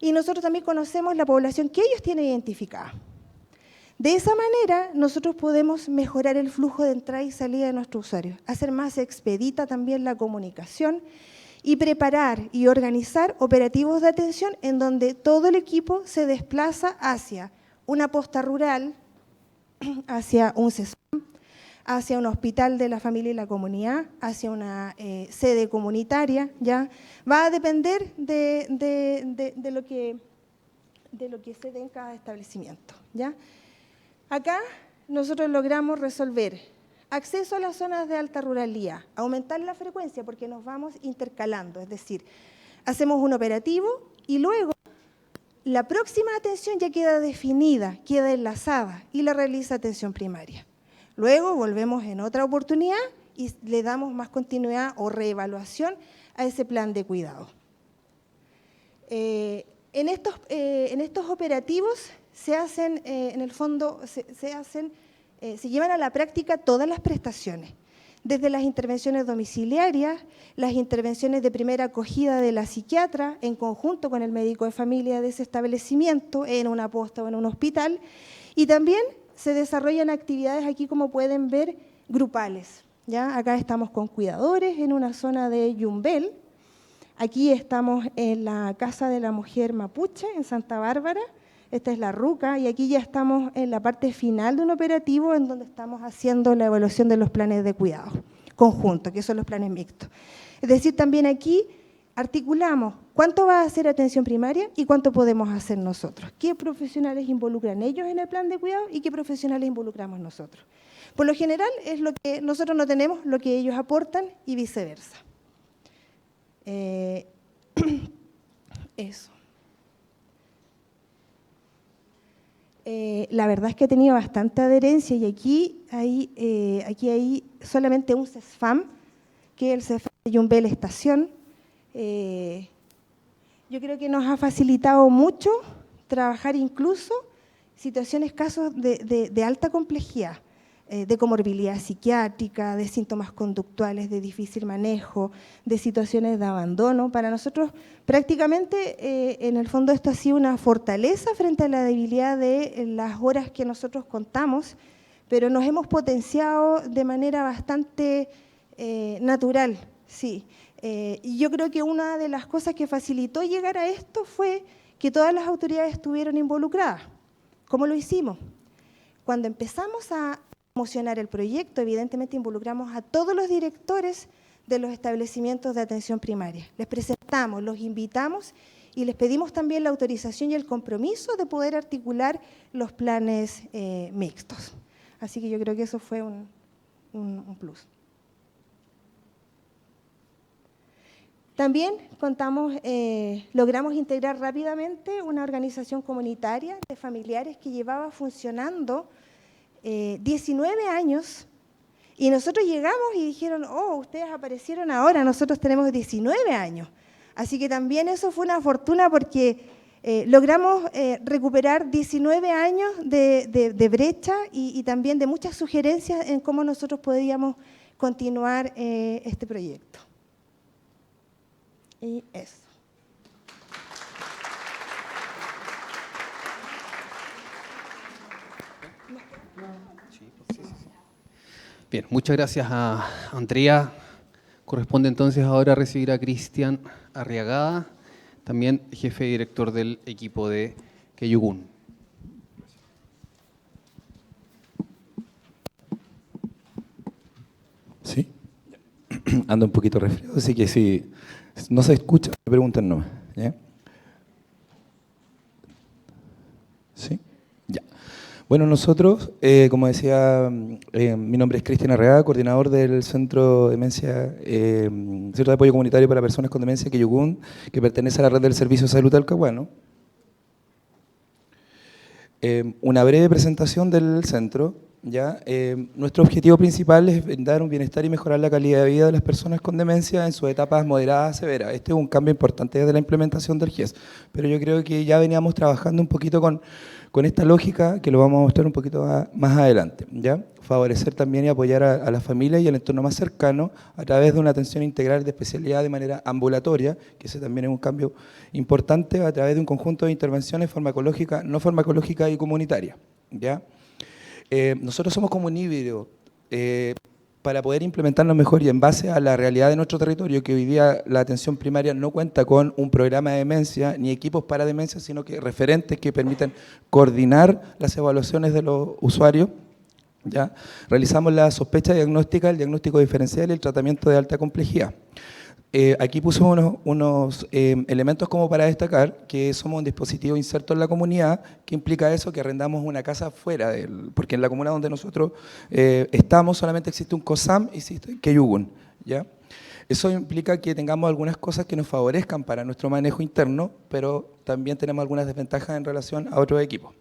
y nosotros también conocemos la población que ellos tienen identificada. De esa manera, nosotros podemos mejorar el flujo de entrada y salida de nuestros usuarios, hacer más expedita también la comunicación y preparar y organizar operativos de atención en donde todo el equipo se desplaza hacia una posta rural, hacia un CESAM, hacia un hospital de la familia y la comunidad, hacia una sede comunitaria, ¿ya? Va a depender de lo que se dé en cada establecimiento, ¿ya? Acá nosotros logramos resolver acceso a las zonas de alta ruralidad, aumentar la frecuencia porque nos vamos intercalando, es decir, hacemos un operativo y luego la próxima atención ya queda definida, queda enlazada y la realiza atención primaria. Luego volvemos en otra oportunidad y le damos más continuidad o reevaluación a ese plan de cuidado. En estos operativos se hacen, en el fondo, se llevan a la práctica todas las prestaciones, desde las intervenciones domiciliarias, las intervenciones de primera acogida de la psiquiatra en conjunto con el médico de familia de ese establecimiento, en una posta o en un hospital, y también se desarrollan actividades aquí, como pueden ver, grupales, ¿ya? Acá estamos con cuidadores en una zona de Yumbel, aquí estamos en la Casa de la Mujer Mapuche, en Santa Bárbara, esta es la RUCA, y aquí ya estamos en la parte final de un operativo en donde estamos haciendo la evaluación de los planes de cuidado conjunto, que son los planes mixtos. Es decir, también aquí articulamos cuánto va a hacer atención primaria y cuánto podemos hacer nosotros. ¿Qué profesionales involucran ellos en el plan de cuidado y qué profesionales involucramos nosotros? Por lo general es lo que nosotros no tenemos, lo que ellos aportan y viceversa. Eso. La verdad es que ha tenido bastante adherencia y aquí hay solamente un CESFAM, que es el CESFAM de Yumbel Estación. Yo creo que nos ha facilitado mucho trabajar incluso situaciones, casos de alta complejidad, de comorbilidad psiquiátrica, de síntomas conductuales, de difícil manejo, de situaciones de abandono. Para nosotros prácticamente, en el fondo, esto ha sido una fortaleza frente a la debilidad de las horas que nosotros contamos, pero nos hemos potenciado de manera bastante natural, sí. Y yo creo que una de las cosas que facilitó llegar a esto fue que todas las autoridades estuvieron involucradas. ¿Cómo lo hicimos? Cuando empezamos a promocionar el proyecto, evidentemente involucramos a todos los directores de los establecimientos de atención primaria. Les presentamos, los invitamos y les pedimos también la autorización y el compromiso de poder articular los planes mixtos. Así que yo creo que eso fue un plus. También logramos integrar rápidamente una organización comunitaria de familiares que llevaba funcionando 19 años, y nosotros llegamos y dijeron, oh, ustedes aparecieron ahora, nosotros tenemos 19 años. Así que también eso fue una fortuna porque logramos recuperar 19 años de brecha y también de muchas sugerencias en cómo nosotros podíamos continuar este proyecto. Y eso. Bien, muchas gracias a Andrea. Corresponde entonces ahora recibir a Cristian Arriagada, también jefe y director del equipo de Keyugun. ¿Sí? ando un poquito resfriado, así que si no se escucha, me preguntan nomás. ¿Ya? ¿Sí? Ya. Bueno, nosotros, como decía, mi nombre es Cristian Arreaga, coordinador del Centro de Demencia, Centro de Apoyo Comunitario para Personas con Demencia Queyugún, que pertenece a la red del Servicio de Salud Talcahuano. Una breve presentación del centro. ¿Ya? Nuestro objetivo principal es brindar un bienestar y mejorar la calidad de vida de las personas con demencia en sus etapas moderadas a severas. Este es un cambio importante desde la implementación del GES, pero yo creo que ya veníamos trabajando un poquito con esta lógica, que lo vamos a mostrar un poquito más adelante. ¿Ya? Favorecer también y apoyar a la familia y al entorno más cercano a través de una atención integral de especialidad de manera ambulatoria, que ese también es un cambio importante, a través de un conjunto de intervenciones farmacológicas, no farmacológicas y comunitarias. ¿Ya? Nosotros somos como un híbrido para poder implementarlo mejor y en base a la realidad de nuestro territorio, que hoy día la atención primaria no cuenta con un programa de demencia ni equipos para demencia, sino que referentes que permiten coordinar las evaluaciones de los usuarios. ¿Ya? Realizamos la sospecha diagnóstica, el diagnóstico diferencial y el tratamiento de alta complejidad. Aquí puse unos elementos como para destacar, que somos un dispositivo inserto en la comunidad, que implica eso, que arrendamos una casa fuera, porque en la comuna donde nosotros estamos solamente existe un COSAM y existe Queyugún, ¿ya? Eso implica que tengamos algunas cosas que nos favorezcan para nuestro manejo interno, pero también tenemos algunas desventajas en relación a otros equipos.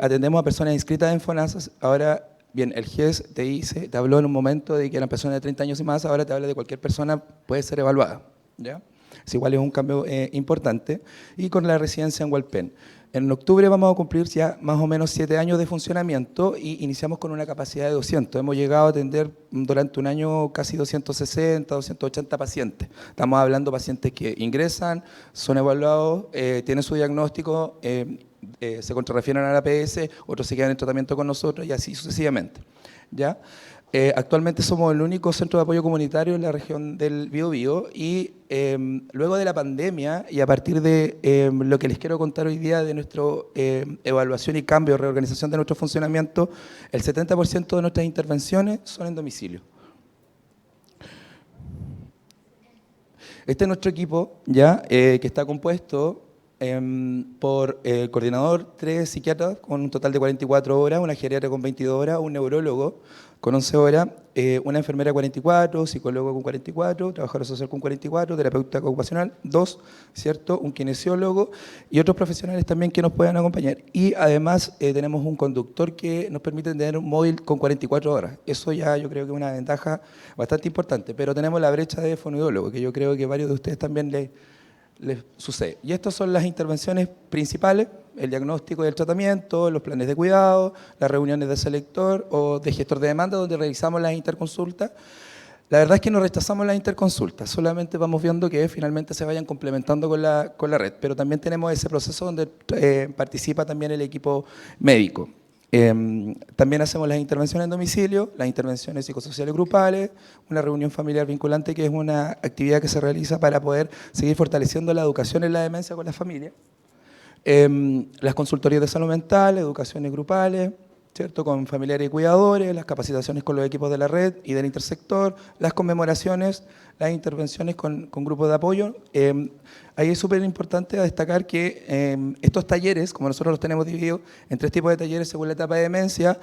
Atendemos a personas inscritas en FONASA. Ahora, bien, el GES te habló en un momento de que eran personas de 30 años y más, ahora te habla de cualquier persona puede ser evaluada. ¿Ya? Es igual, es un cambio importante. Y con la residencia en Hualpén. En octubre vamos a cumplir ya más o menos 7 años de funcionamiento y iniciamos con una capacidad de 200. Hemos llegado a atender durante un año casi 260, 280 pacientes. Estamos hablando de pacientes que ingresan, son evaluados, tienen su diagnóstico, se contrarrefieren a la APS, otros se quedan en tratamiento con nosotros y así sucesivamente. ¿Ya? Actualmente somos el único centro de apoyo comunitario en la región del Biobío y luego de la pandemia y a partir de lo que les quiero contar hoy día de nuestra evaluación y cambio, reorganización de nuestro funcionamiento, el 70% de nuestras intervenciones son en domicilio. Este es nuestro equipo, ¿ya? Que está compuesto por el coordinador, 3 psiquiatras con un total de 44 horas, una geriatra con 22 horas, un neurólogo con 11 horas, una enfermera 44, psicólogo con 44, trabajador social con 44, terapeuta ocupacional 2, ¿cierto? Un kinesiólogo y otros profesionales también que nos puedan acompañar. Y además tenemos un conductor que nos permite tener un móvil con 44 horas. Eso ya yo creo que es una ventaja bastante importante, pero tenemos la brecha de fonoaudiólogo, que yo creo que varios de ustedes también les sucede. Y estas son las intervenciones principales: el diagnóstico y el tratamiento, los planes de cuidado, las reuniones de selector o de gestor de demanda, donde revisamos las interconsultas. La verdad es que no rechazamos las interconsultas, solamente vamos viendo que finalmente se vayan complementando con la red, pero también tenemos ese proceso donde participa también el equipo médico. También hacemos las intervenciones en domicilio, las intervenciones psicosociales grupales, una reunión familiar vinculante, que es una actividad que se realiza para poder seguir fortaleciendo la educación en la demencia con la familia. Las consultorías de salud mental, educaciones grupales, ¿cierto? Con familiares y cuidadores, las capacitaciones con los equipos de la red y del intersector, las conmemoraciones, las intervenciones con grupos de apoyo. Ahí es súper importante destacar que estos talleres, como nosotros los tenemos divididos en 3 tipos de talleres según la etapa de demencia,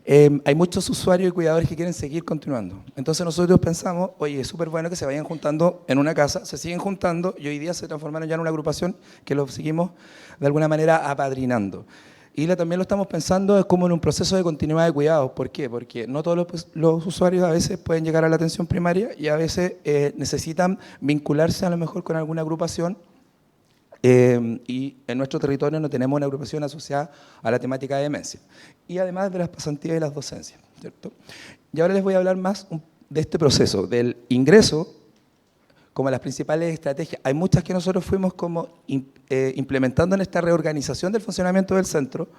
hay muchos usuarios y cuidadores que quieren seguir continuando. Entonces nosotros pensamos, oye, es súper bueno que se vayan juntando en una casa, se siguen juntando y hoy día se transformaron ya en una agrupación que los seguimos de alguna manera apadrinando. Y también lo estamos pensando como en un proceso de continuidad de cuidados. ¿Por qué? Porque no todos los usuarios a veces pueden llegar a la atención primaria y a veces necesitan vincularse a lo mejor con alguna agrupación. Y en nuestro territorio no tenemos una agrupación asociada a la temática de demencia. Y además de las pasantías y las docencias, ¿cierto? Y ahora les voy a hablar más de este proceso, del ingreso, como las principales estrategias. Hay muchas que nosotros fuimos como implementando en esta reorganización del funcionamiento del centro,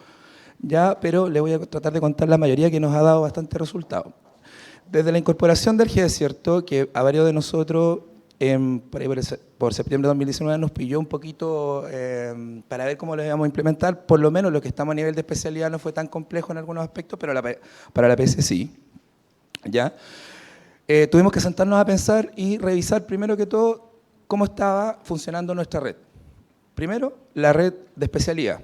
ya, pero les voy a tratar de contar la mayoría que nos ha dado bastante resultado. Desde la incorporación del GES, ¿cierto? Que a varios de nosotros por septiembre de 2019 nos pilló un poquito para ver cómo lo íbamos a implementar. Por lo menos lo que estamos a nivel de especialidad no fue tan complejo en algunos aspectos, pero para la PS sí. ¿Ya? Tuvimos que sentarnos a pensar y revisar primero que todo cómo estaba funcionando nuestra red. Primero, la red de especialidad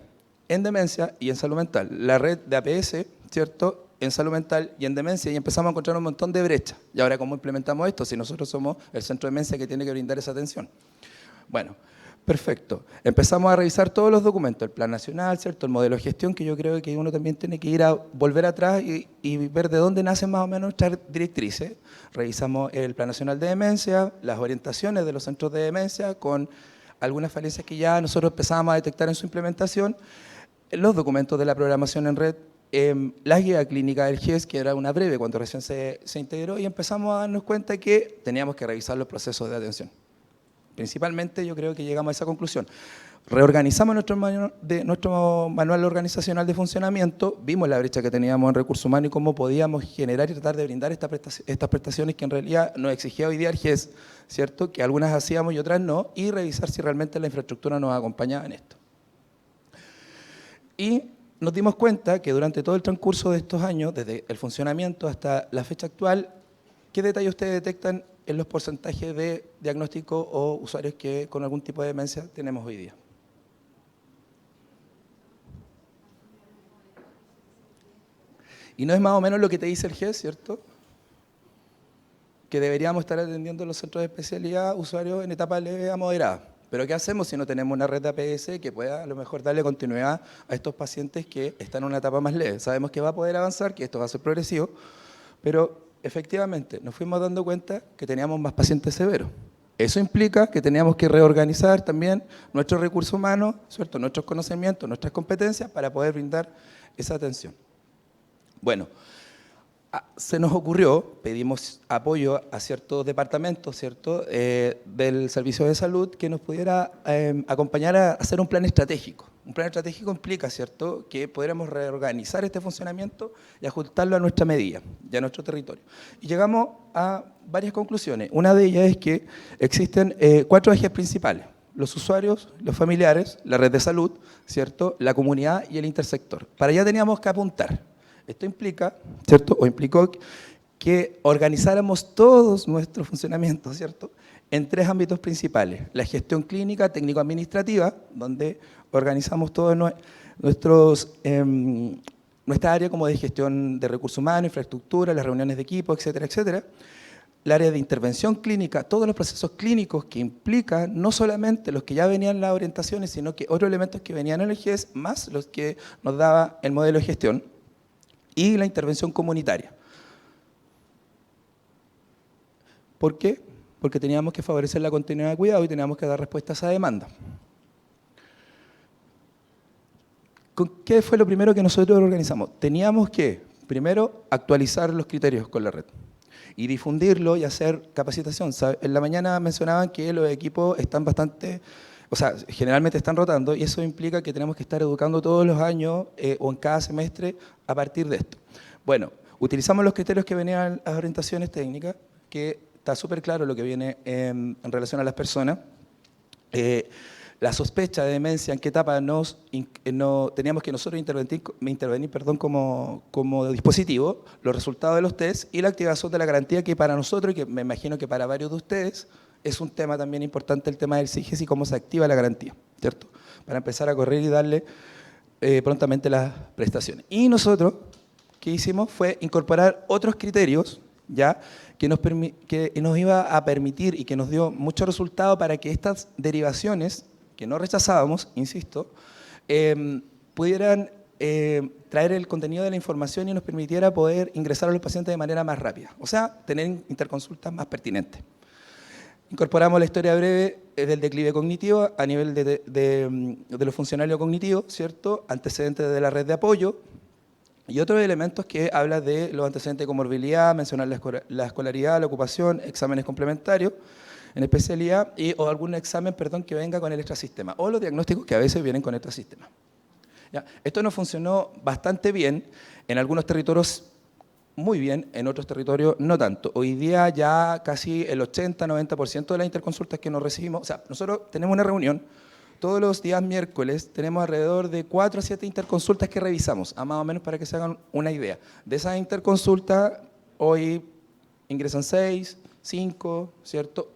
en demencia y en salud mental. La red de APS, ¿cierto?, en salud mental y en demencia, y empezamos a encontrar un montón de brechas. Y ahora, ¿cómo implementamos esto si nosotros somos el centro de demencia que tiene que brindar esa atención? Bueno, perfecto. Empezamos a revisar todos los documentos, el plan nacional, ¿cierto?, el modelo de gestión, que yo creo que uno también tiene que ir a volver atrás y ver de dónde nacen más o menos nuestras directrices. Revisamos el plan nacional de demencia, las orientaciones de los centros de demencia, con algunas falencias que ya nosotros empezábamos a detectar en su implementación, los documentos de la programación en red, la guía clínica del GES, que era una breve cuando recién se integró, y empezamos a darnos cuenta que teníamos que revisar los procesos de atención. Principalmente yo creo que llegamos a esa conclusión. Reorganizamos nuestro manual organizacional de funcionamiento, vimos la brecha que teníamos en recursos humanos y cómo podíamos generar y tratar de brindar estas prestaciones que en realidad nos exigía hoy día el GES, ¿cierto?, que algunas hacíamos y otras no, y revisar si realmente la infraestructura nos acompañaba en esto. Y nos dimos cuenta que durante todo el transcurso de estos años, desde el funcionamiento hasta la fecha actual, ¿qué detalles ustedes detectan en los porcentajes de diagnóstico o usuarios que con algún tipo de demencia tenemos hoy día? Y no es más o menos lo que te dice el GES, ¿cierto?, que deberíamos estar atendiendo en los centros de especialidad usuarios en etapa leve a moderada. Pero ¿qué hacemos si no tenemos una red de APS que pueda a lo mejor darle continuidad a estos pacientes que están en una etapa más leve? Sabemos que va a poder avanzar, que esto va a ser progresivo, pero efectivamente nos fuimos dando cuenta que teníamos más pacientes severos. Eso implica que teníamos que reorganizar también nuestros recursos humanos, ¿cierto?, nuestros conocimientos, nuestras competencias para poder brindar esa atención. Bueno, se nos ocurrió, pedimos apoyo a ciertos departamentos, ¿cierto?, del servicio de salud que nos pudiera acompañar a hacer un plan estratégico. Un plan estratégico implica, ¿cierto?, que pudiéramos reorganizar este funcionamiento y ajustarlo a nuestra medida y a nuestro territorio. Y llegamos a varias conclusiones. Una de ellas es que existen 4 ejes principales: los usuarios, los familiares, la red de salud, ¿cierto?, la comunidad y el intersector. Para allá teníamos que apuntar. Esto implica, ¿cierto?, o implicó que organizáramos todos nuestros funcionamientos, ¿cierto?, en 3 ámbitos principales: la gestión clínica, técnico-administrativa, donde organizamos todos nuestra área como de gestión de recursos humanos, infraestructura, las reuniones de equipo, etcétera, etcétera. El área de intervención clínica, todos los procesos clínicos que implican no solamente los que ya venían en las orientaciones, sino que otros elementos que venían en el GES, más los que nos daba el modelo de gestión. Y la intervención comunitaria. ¿Por qué? Porque teníamos que favorecer la continuidad de cuidado y teníamos que dar respuesta a esa demanda. ¿Qué fue lo primero que nosotros organizamos? Teníamos que, primero, actualizar los criterios con la red y difundirlo y hacer capacitación. En la mañana mencionaban que los equipos están generalmente están rotando, y eso implica que tenemos que estar educando todos los años o en cada semestre a partir de esto. Bueno, utilizamos los criterios que venían en las orientaciones técnicas, que está súper claro lo que viene en relación a las personas. La sospecha de demencia, en qué etapa teníamos que nosotros intervenir como dispositivo, los resultados de los test y la activación de la garantía, que para nosotros, y que me imagino que para varios de ustedes, es un tema también importante, el tema del SIGES y cómo se activa la garantía, ¿cierto?, para empezar a correr y darle prontamente las prestaciones. Y nosotros, ¿qué hicimos? Fue incorporar otros criterios, ¿ya?, que nos iba a permitir y que nos dio mucho resultado para que estas derivaciones, que no rechazábamos, insisto, pudieran traer el contenido de la información y nos permitiera poder ingresar a los pacientes de manera más rápida, o sea, tener interconsultas más pertinentes. Incorporamos la historia breve del declive cognitivo a nivel de los funcionarios cognitivos, ¿cierto?, antecedentes de la red de apoyo y otros elementos que hablan de los antecedentes de comorbilidad, mencionar la escolaridad, la ocupación, exámenes complementarios en especialidad o algún examen, que venga con el extrasistema, o los diagnósticos que a veces vienen con extrasistema. ¿Ya? Esto nos funcionó bastante bien en algunos territorios, muy bien, en otros territorios no tanto. Hoy día ya casi el 80-90% de las interconsultas que nos recibimos, o sea, nosotros tenemos una reunión todos los días miércoles, tenemos alrededor de 4 a 7 interconsultas que revisamos, a más o menos para que se hagan una idea. De esas interconsultas, Hoy ingresan 6, 5, ¿cierto?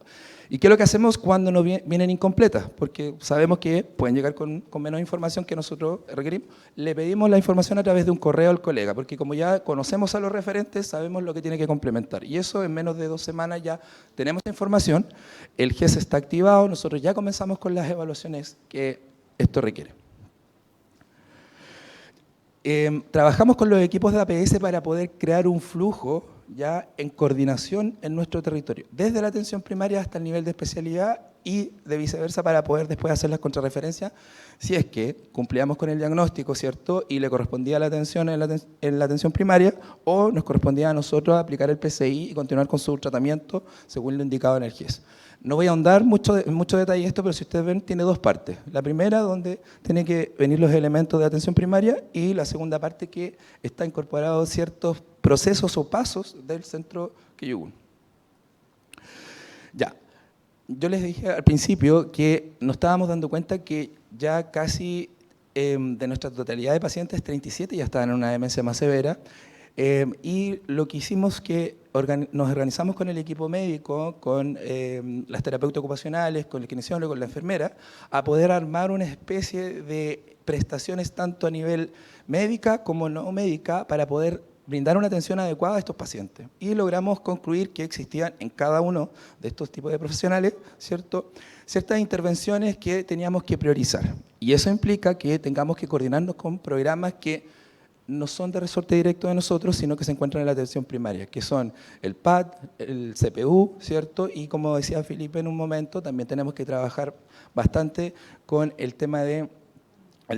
¿Y qué es lo que hacemos cuando nos vienen incompletas? Porque sabemos que pueden llegar con menos información que nosotros requerimos. Le pedimos la información a través de un correo al colega, porque como ya conocemos a los referentes, sabemos lo que tiene que complementar. Y eso en menos de 2 semanas ya tenemos la información, el GES está activado, nosotros ya comenzamos con las evaluaciones que esto requiere. Trabajamos con los equipos de APS para poder crear un flujo ya en coordinación en nuestro territorio, desde la atención primaria hasta el nivel de especialidad y de viceversa para poder después hacer las contrarreferencias si es que cumplíamos con el diagnóstico, ¿cierto? Y le correspondía la atención en la atención primaria o nos correspondía a nosotros aplicar el PCI y continuar con su tratamiento según lo indicado en el GES. No voy a ahondar en mucho detalle esto, pero si ustedes ven, tiene 2 partes. La primera, donde tienen que venir los elementos de atención primaria, y la segunda parte, que está incorporado ciertos procesos o pasos del centro Queyugún. Ya, yo les dije al principio que nos estábamos dando cuenta que ya casi de nuestra totalidad de pacientes, 37 ya estaban en una demencia más severa, y lo que hicimos que nos organizamos con el equipo médico, con las terapeutas ocupacionales, con el kinesiólogo, con la enfermera, a poder armar una especie de prestaciones tanto a nivel médica como no médica para poder brindar una atención adecuada a estos pacientes. Y logramos concluir que existían en cada uno de estos tipos de profesionales, ¿cierto?, ciertas intervenciones que teníamos que priorizar. Y eso implica que tengamos que coordinarnos con programas que no son de resorte directo de nosotros, sino que se encuentran en la atención primaria, que son el PAD, el CPU, ¿cierto? Y como decía Felipe en un momento, también tenemos que trabajar bastante con el tema del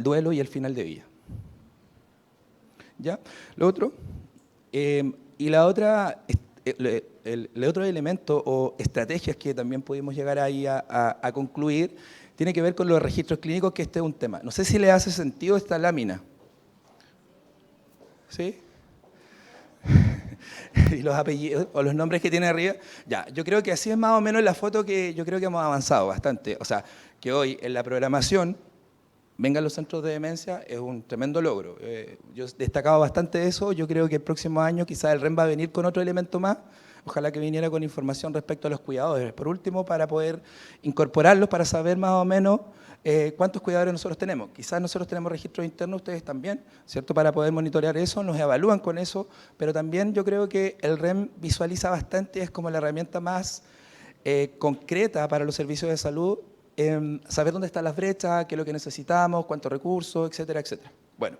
duelo y el final de vida. ¿Ya? Lo otro, y la otra, el otro elemento o estrategias que también pudimos llegar ahí a concluir, tiene que ver con los registros clínicos, que este es un tema. No sé si le hace sentido esta lámina. ¿Sí? Y los apellidos o los nombres que tiene arriba. Ya, yo creo que así es más o menos la foto que yo creo que hemos avanzado bastante. O sea, que hoy en la programación vengan los centros de demencia es un tremendo logro. Yo he destacado bastante eso. Yo creo que el próximo año quizás el REM va a venir con otro elemento más. Ojalá que viniera con información respecto a los cuidadores. Por último, para poder incorporarlos, para saber más o menos cuántos cuidadores nosotros tenemos. Quizás nosotros tenemos registros internos, ustedes también, ¿cierto? Para poder monitorear eso, nos evalúan con eso, pero también yo creo que el REM visualiza bastante, es como la herramienta más concreta para los servicios de salud, saber dónde están las brechas, qué es lo que necesitamos, cuántos recursos, etcétera, etcétera. Bueno,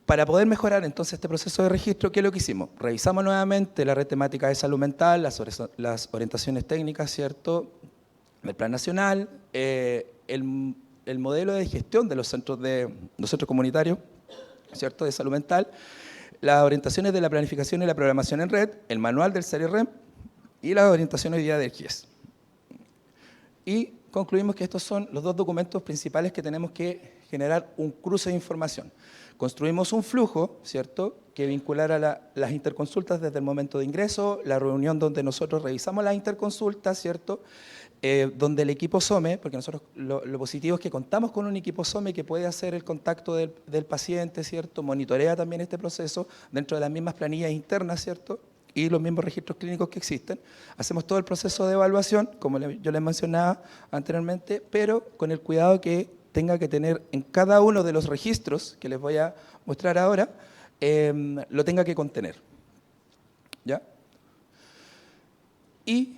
para poder mejorar entonces este proceso de registro, ¿qué es lo que hicimos? Revisamos nuevamente la red temática de salud mental, las orientaciones técnicas, ¿cierto?, del Plan Nacional, el modelo de gestión de los centros comunitarios, ¿cierto?, de salud mental, las orientaciones de la planificación y la programación en red, el manual del SERI-REM y las orientaciones hoy día del GIES. Y concluimos que estos son los 2 documentos principales que tenemos que generar un cruce de información. Construimos un flujo, ¿cierto?, que vinculara las interconsultas desde el momento de ingreso, la reunión donde nosotros revisamos las interconsultas, ¿cierto?, donde el equipo SOME, porque nosotros lo positivo es que contamos con un equipo SOME que puede hacer el contacto del paciente, ¿cierto?, monitorea también este proceso dentro de las mismas planillas internas, ¿cierto?, y los mismos registros clínicos que existen. Hacemos todo el proceso de evaluación, como yo les mencionaba anteriormente, pero con el cuidado que tenga que tener en cada uno de los registros que les voy a mostrar ahora, lo tenga que contener. ¿Ya? Y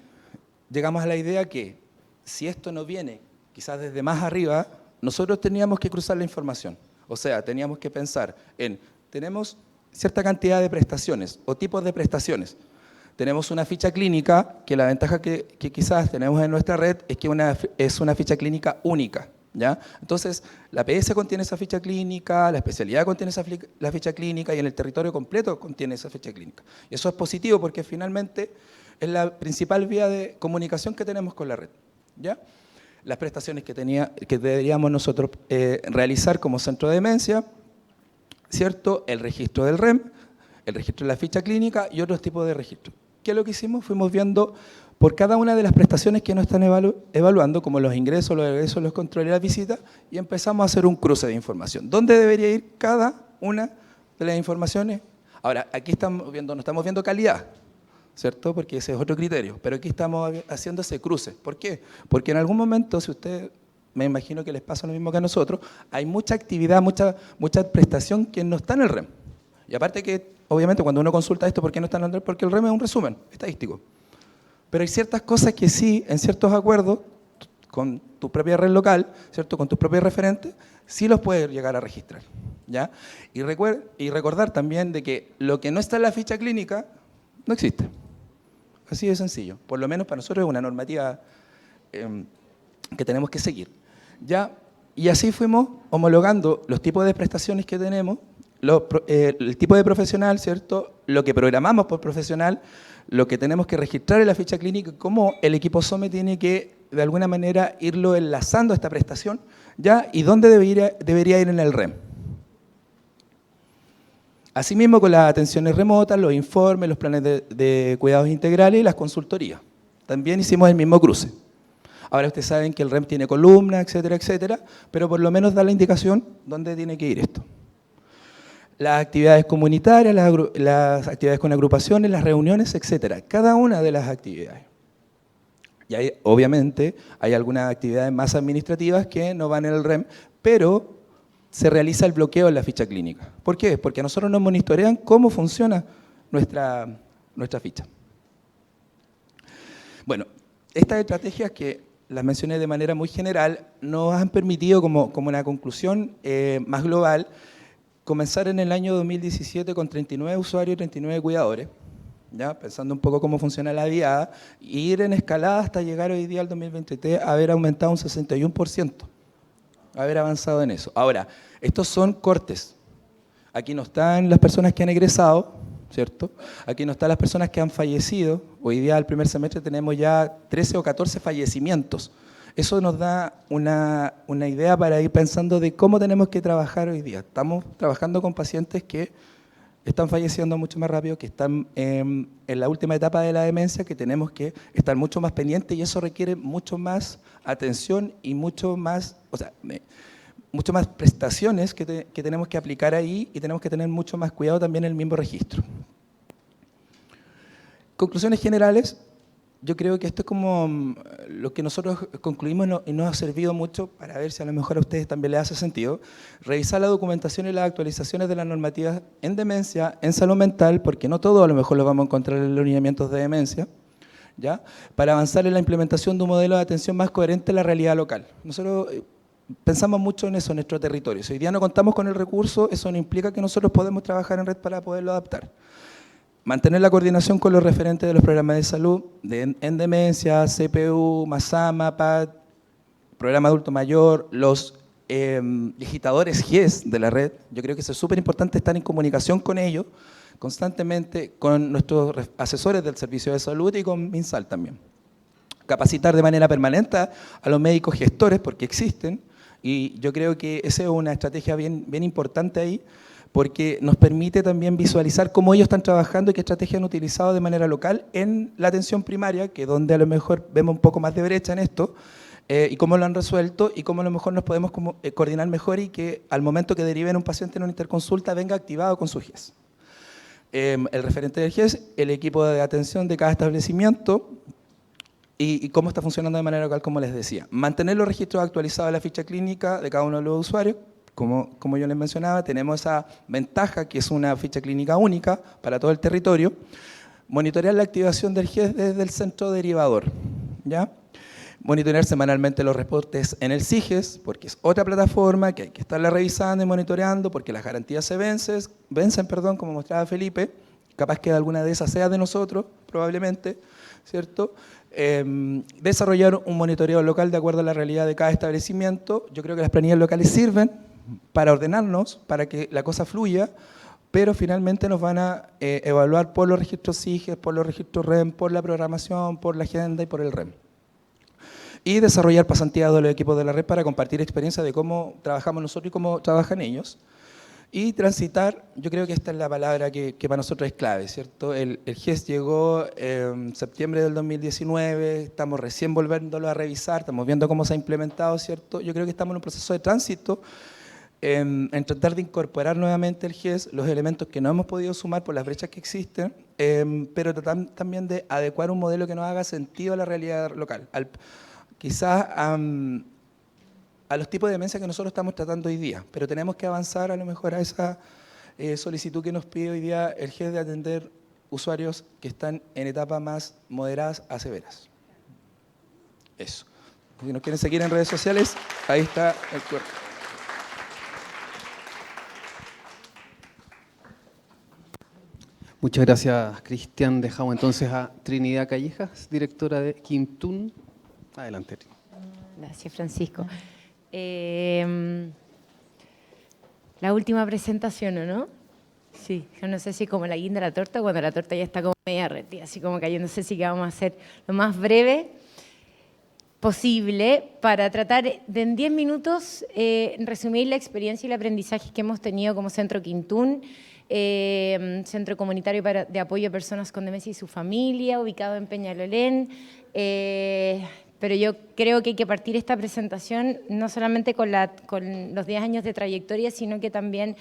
llegamos a la idea que si esto no viene quizás desde más arriba, nosotros teníamos que cruzar la información. O sea, teníamos que pensar en, tenemos cierta cantidad de prestaciones o tipos de prestaciones. Tenemos una ficha clínica, que la ventaja que quizás tenemos en nuestra red es que es una ficha clínica única, ¿ya? Entonces, la PS contiene esa ficha clínica, la especialidad contiene la ficha clínica y en el territorio completo contiene esa ficha clínica. Y eso es positivo porque finalmente es la principal vía de comunicación que tenemos con la red, ¿ya? Las prestaciones que deberíamos nosotros realizar como centro de demencia, ¿cierto? El registro del REM, el registro de la ficha clínica y otros tipos de registros. ¿Qué es lo que hicimos? Fuimos viendo por cada una de las prestaciones que nos están evaluando, como los ingresos, los egresos, los controles y las visitas, y empezamos a hacer un cruce de información. ¿Dónde debería ir cada una de las informaciones? Ahora, aquí no estamos viendo calidad, ¿cierto? Porque ese es otro criterio, pero aquí estamos haciendo ese cruce. ¿Por qué? Porque en algún momento, si ustedes, me imagino que les pasa lo mismo que a nosotros, hay mucha actividad, mucha prestación que no está en el REM. Y aparte que, obviamente, cuando uno consulta esto, ¿por qué no está en el REM? Porque el REM es un resumen estadístico. Pero hay ciertas cosas que sí, en ciertos acuerdos, con tu propia red local, ¿cierto? Con tus propios referentes, sí los puedes llegar a registrar, ¿ya? Y recordar también de que lo que no está en la ficha clínica no existe. Así de sencillo. Por lo menos para nosotros es una normativa que tenemos que seguir, ¿ya? Y así fuimos homologando los tipos de prestaciones que tenemos, el tipo de profesional, ¿cierto? Lo que programamos por profesional, lo que tenemos que registrar en la ficha clínica, cómo el equipo SOME tiene que, de alguna manera, irlo enlazando a esta prestación, ¿ya? Y dónde debería ir en el REM. Asimismo, con las atenciones remotas, los informes, los planes de cuidados integrales y las consultorías. También hicimos el mismo cruce. Ahora ustedes saben que el REM tiene columnas, etcétera, etcétera, pero por lo menos da la indicación dónde tiene que ir esto. Las actividades comunitarias, las actividades con agrupaciones, las reuniones, etcétera. Cada una de las actividades. Y obviamente hay algunas actividades más administrativas que no van en el REM, pero se realiza el bloqueo en la ficha clínica. ¿Por qué? Porque a nosotros nos monitorean cómo funciona nuestra ficha. Bueno, estas estrategias que las mencioné de manera muy general nos han permitido, como una conclusión más global, comenzar en el año 2017 con 39 usuarios y 39 cuidadores, ¿ya? Pensando un poco cómo funciona la diada, e ir en escalada hasta llegar hoy día al 2023 a haber aumentado un 61%, haber avanzado en eso. Ahora, estos son cortes. Aquí no están las personas que han egresado, ¿cierto? Aquí no están las personas que han fallecido. Hoy día, al primer semestre, tenemos ya 13 o 14 fallecimientos. Eso nos da una idea para ir pensando de cómo tenemos que trabajar hoy día. Estamos trabajando con pacientes que están falleciendo mucho más rápido, que están en la última etapa de la demencia, que tenemos que estar mucho más pendientes y eso requiere mucho más atención y mucho más prestaciones que tenemos que aplicar ahí y tenemos que tener mucho más cuidado también en el mismo registro. Conclusiones generales. Yo creo que esto es como lo que nosotros concluimos y nos ha servido mucho para ver si a lo mejor a ustedes también les hace sentido. Revisar la documentación y las actualizaciones de las normativas en demencia, en salud mental, porque no todo a lo mejor lo vamos a encontrar en los lineamientos de demencia, ¿ya? Para avanzar en la implementación de un modelo de atención más coherente en la realidad local. Nosotros pensamos mucho en eso en nuestro territorio. Si hoy día no contamos con el recurso, eso no implica que nosotros podemos trabajar en red para poderlo adaptar. Mantener la coordinación con los referentes de los programas de salud en demencia, CPU, Masama, PAD, Programa Adulto Mayor, los digitadores GES de la red. Yo creo que es súper importante estar en comunicación con ellos constantemente, con nuestros asesores del servicio de salud y con MinSal también. Capacitar de manera permanente a los médicos gestores, porque existen, y yo creo que esa es una estrategia bien importante ahí, porque nos permite también visualizar cómo ellos están trabajando y qué estrategias han utilizado de manera local en la atención primaria, que es donde a lo mejor vemos un poco más de brecha en esto, y cómo lo han resuelto y cómo a lo mejor nos podemos coordinar mejor y que al momento que deriven un paciente en una interconsulta venga activado con su GES. El referente del GES, el equipo de atención de cada establecimiento y cómo está funcionando de manera local, como les decía. Mantener los registros actualizados de la ficha clínica de cada uno de los usuarios. Como yo les mencionaba, tenemos esa ventaja que es una ficha clínica única para todo el territorio. Monitorear la activación del GES desde el centro derivador, ¿ya? Monitorear semanalmente los reportes en el CIGES, porque es otra plataforma que hay que estarla revisando y monitoreando, porque las garantías se vencen, como mostraba Felipe, capaz que alguna de esas sea de nosotros, probablemente, ¿cierto? Desarrollar un monitoreo local de acuerdo a la realidad de cada establecimiento. Yo creo que las planillas locales sirven para ordenarnos, para que la cosa fluya, pero finalmente nos van a evaluar por los registros SIGES, por los registros REM, por la programación, por la agenda y por el REM. Y desarrollar pasantías de los equipos de la red para compartir experiencias de cómo trabajamos nosotros y cómo trabajan ellos. Y transitar, yo creo que esta es la palabra que para nosotros es clave, ¿cierto? El GES llegó en septiembre del 2019, estamos recién volviéndolo a revisar, estamos viendo cómo se ha implementado, ¿cierto? Yo creo que estamos en un proceso de tránsito en tratar de incorporar nuevamente el GES, los elementos que no hemos podido sumar por las brechas que existen, pero tratar también de adecuar un modelo que nos haga sentido a la realidad local. Quizás a los tipos de demencia que nosotros estamos tratando hoy día, pero tenemos que avanzar a lo mejor a esa solicitud que nos pide hoy día el GES de atender usuarios que están en etapas más moderadas a severas. Eso. Si nos quieren seguir en redes sociales, ahí está el correo. Muchas gracias, Cristian. Dejamos entonces a Trinidad Callejas, directora de Quintún. Adelante. Gracias, Francisco. La última presentación, ¿o no? Sí, yo no sé si como la guinda de la torta o cuando la torta ya está como media derretida, así como cayendo. No sé si que vamos a hacer lo más breve posible para tratar de en 10 minutos resumir la experiencia y el aprendizaje que hemos tenido como Centro Quintún, Centro Comunitario de Apoyo a Personas con Demencia y su Familia, ubicado en Peñalolén. Pero yo creo que hay que partir esta presentación no solamente con los 10 años de trayectoria, sino que también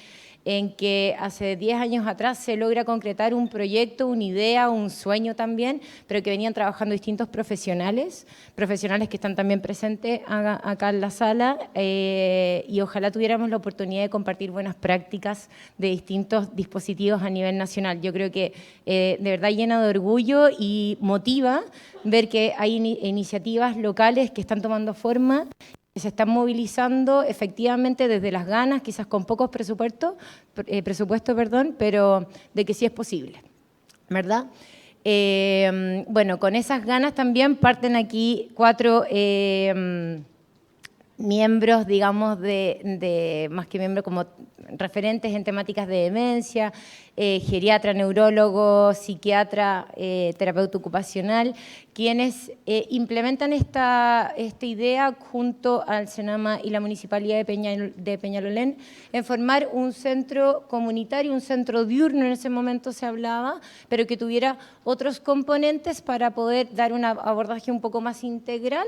en que hace 10 años atrás se logra concretar un proyecto, una idea, un sueño también, pero que venían trabajando distintos profesionales que están también presentes acá en la sala, y ojalá tuviéramos la oportunidad de compartir buenas prácticas de distintos dispositivos a nivel nacional. Yo creo que de verdad llena de orgullo y motiva ver que hay iniciativas locales que están tomando forma, que se están movilizando efectivamente desde las ganas, quizás con pocos presupuestos, pero de que sí es posible, ¿verdad? Bueno, con esas ganas también parten aquí 4 miembros, digamos, más que miembros, como referentes en temáticas de demencia, geriatra, neurólogo, psiquiatra, terapeuta ocupacional, quienes implementan esta idea junto al Senama y la Municipalidad de Peñalolén en formar un centro comunitario, un centro diurno, en ese momento se hablaba, pero que tuviera otros componentes para poder dar un abordaje un poco más integral,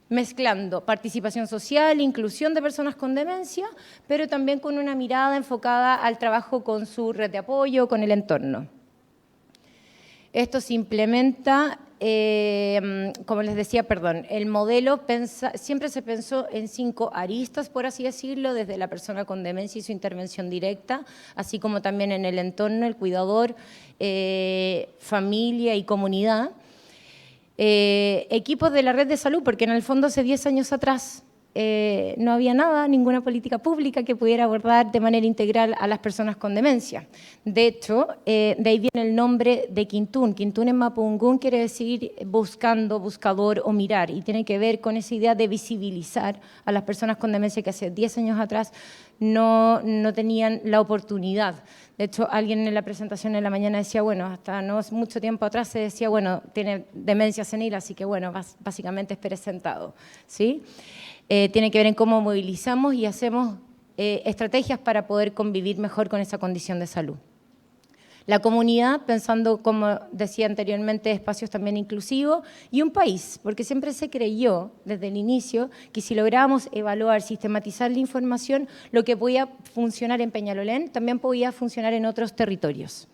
mezclando participación social, inclusión de personas con demencia, pero también con una mirada enfocada al trabajo con su red de apoyo, con el entorno. Esto se implementa, como les decía, el modelo siempre se pensó en 5 aristas, por así decirlo, desde la persona con demencia y su intervención directa, así como también en el entorno, el cuidador, familia y comunidad. Equipos de la red de salud, porque en el fondo hace 10 años atrás no había nada, ninguna política pública que pudiera abordar de manera integral a las personas con demencia. De hecho, de ahí viene el nombre de Quintún. Quintún en mapudungún quiere decir buscando, buscador o mirar, y tiene que ver con esa idea de visibilizar a las personas con demencia que hace 10 años atrás no tenían la oportunidad. De hecho, alguien en la presentación en la mañana decía, bueno, hasta no mucho tiempo atrás se decía, bueno, tiene demencia senil, así que bueno, básicamente es presentado, ¿sí? Tiene que ver en cómo movilizamos y hacemos estrategias para poder convivir mejor con esa condición de salud. La comunidad, pensando, como decía anteriormente, espacios también inclusivos, y un país, porque siempre se creyó desde el inicio que si lográbamos evaluar, sistematizar la información, lo que podía funcionar en Peñalolén también podía funcionar en otros territorios.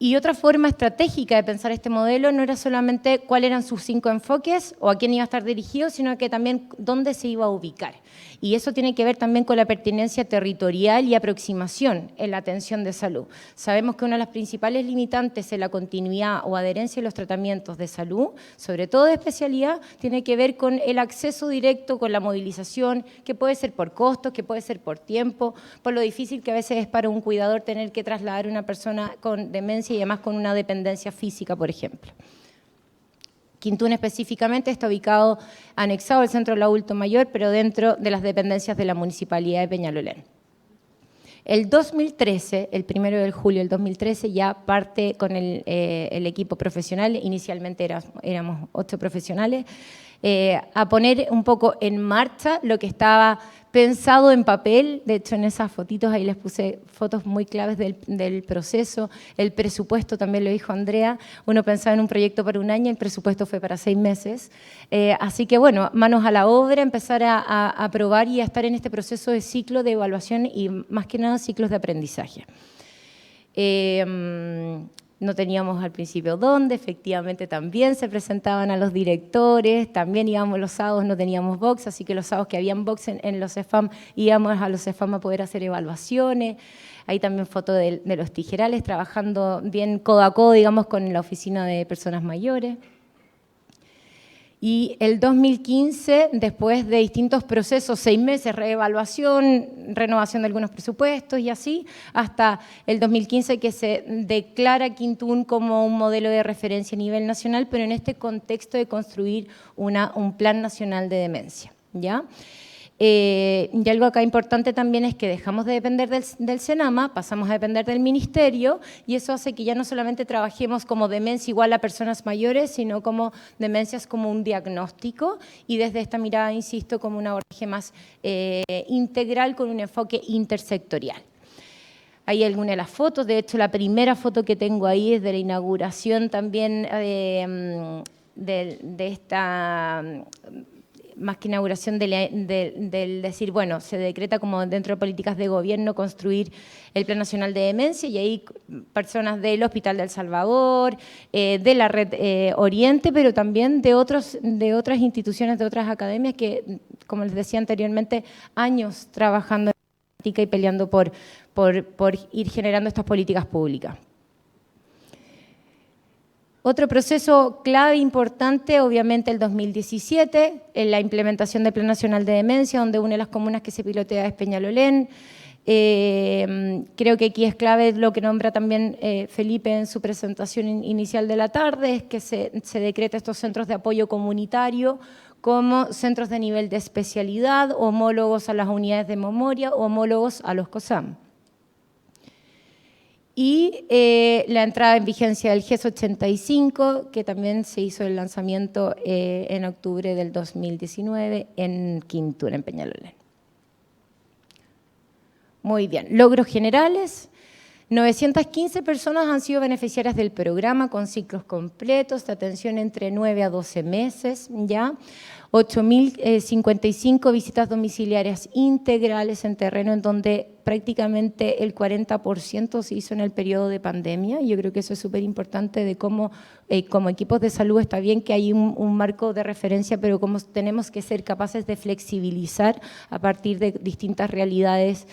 Y otra forma estratégica de pensar este modelo no era solamente cuáles eran sus 5 enfoques o a quién iba a estar dirigido, sino que también dónde se iba a ubicar. Y eso tiene que ver también con la pertinencia territorial y aproximación en la atención de salud. Sabemos que una de las principales limitantes en la continuidad o adherencia a los tratamientos de salud, sobre todo de especialidad, tiene que ver con el acceso directo, con la movilización, que puede ser por costos, que puede ser por tiempo, por lo difícil que a veces es para un cuidador tener que trasladar a una persona con demencia y además con una dependencia física, por ejemplo. Quintún específicamente está ubicado anexado al Centro del Adulto Mayor, pero dentro de las dependencias de la Municipalidad de Peñalolén. El 2013, el 1 de julio del 2013, ya parte con el equipo profesional, inicialmente éramos 8 profesionales, a poner un poco en marcha lo que estaba pensado en papel. De hecho, en esas fotitos ahí les puse fotos muy claves del proceso. El presupuesto, también lo dijo Andrea, uno pensaba en un proyecto para un año, el presupuesto fue para 6 meses. Así que bueno, manos a la obra, empezar a probar y a estar en este proceso de ciclo de evaluación y más que nada ciclos de aprendizaje. No teníamos al principio dónde, efectivamente también se presentaban a los directores, también íbamos los sábados, no teníamos box, así que los sábados que habían box en los EFAM, íbamos a los EFAM a poder hacer evaluaciones. Ahí también foto de los tijerales, trabajando bien codo a codo, digamos, con la oficina de personas mayores. Y el 2015, después de distintos procesos, 6 meses, reevaluación, renovación de algunos presupuestos y así, hasta el 2015 que se declara Quintún como un modelo de referencia a nivel nacional, pero en este contexto de construir un plan nacional de demencia, ¿ya? Y algo acá importante también es que dejamos de depender del Senama, pasamos a depender del Ministerio, y eso hace que ya no solamente trabajemos como demencia igual a personas mayores, sino como demencias como un diagnóstico, y desde esta mirada, insisto, como un abordaje más integral con un enfoque intersectorial. Hay algunas de las fotos, de hecho la primera foto que tengo ahí es de la inauguración también de esta... más que inauguración del decir, bueno, se decreta como dentro de políticas de gobierno construir el Plan Nacional de Demencia, y ahí personas del Hospital del Salvador, de la Red Oriente, pero también de otras instituciones, de otras academias que, como les decía anteriormente, años trabajando en política y peleando por ir generando estas políticas públicas. Otro proceso clave importante, obviamente el 2017, en la implementación del Plan Nacional de Demencia, donde una de las comunas que se pilotea es Peñalolén. Creo que aquí es clave lo que nombra también Felipe en su presentación inicial de la tarde, es que se decreta estos centros de apoyo comunitario como centros de nivel de especialidad, homólogos a las unidades de memoria, homólogos a los COSAM. Y la entrada en vigencia del GES 85, que también se hizo el lanzamiento en octubre del 2019 en Quintún, en Peñalolén. Muy bien, logros generales. 915 personas han sido beneficiarias del programa con ciclos completos de atención entre 9 a 12 meses, ¿ya? 8.055 visitas domiciliarias integrales en terreno, en donde prácticamente el 40% se hizo en el periodo de pandemia. Yo creo que eso es súper importante de cómo, como equipos de salud, está bien que hay un marco de referencia, pero cómo tenemos que ser capaces de flexibilizar a partir de distintas realidades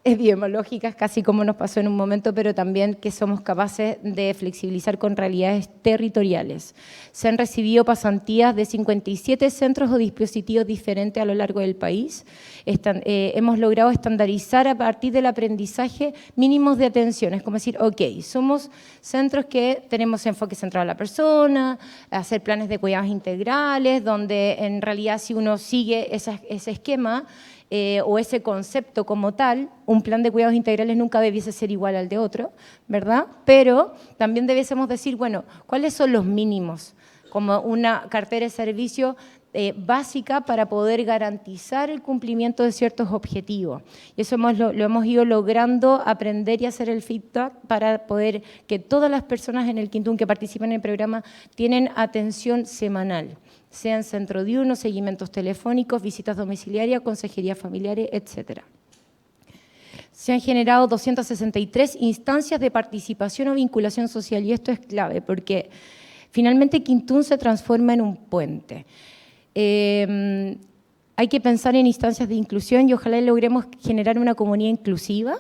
epidemiológicas, casi como nos pasó en un momento, pero también que somos capaces de flexibilizar con realidades territoriales. Se han recibido pasantías de 57 centros o dispositivos diferentes a lo largo del país. Hemos logrado estandarizar a partir del aprendizaje mínimos de atención. Es como decir, ok, somos centros que tenemos enfoque centrado a la persona, hacer planes de cuidados integrales, donde en realidad si uno sigue ese esquema, o ese concepto como tal, un plan de cuidados integrales nunca debiese ser igual al de otro, ¿verdad? Pero también debiésemos decir, bueno, ¿cuáles son los mínimos? Como una cartera de servicio básica para poder garantizar el cumplimiento de ciertos objetivos. Y eso lo hemos ido logrando aprender y hacer el feedback para poder que todas las personas en el Quintún que participan en el programa tienen atención semanal, sean centro diurno, seguimientos telefónicos, visitas domiciliarias, consejería familiares, etc. Se han generado 263 instancias de participación o vinculación social, y esto es clave porque finalmente Quintún se transforma en un puente. Hay que pensar en instancias de inclusión y ojalá logremos generar una comunidad inclusiva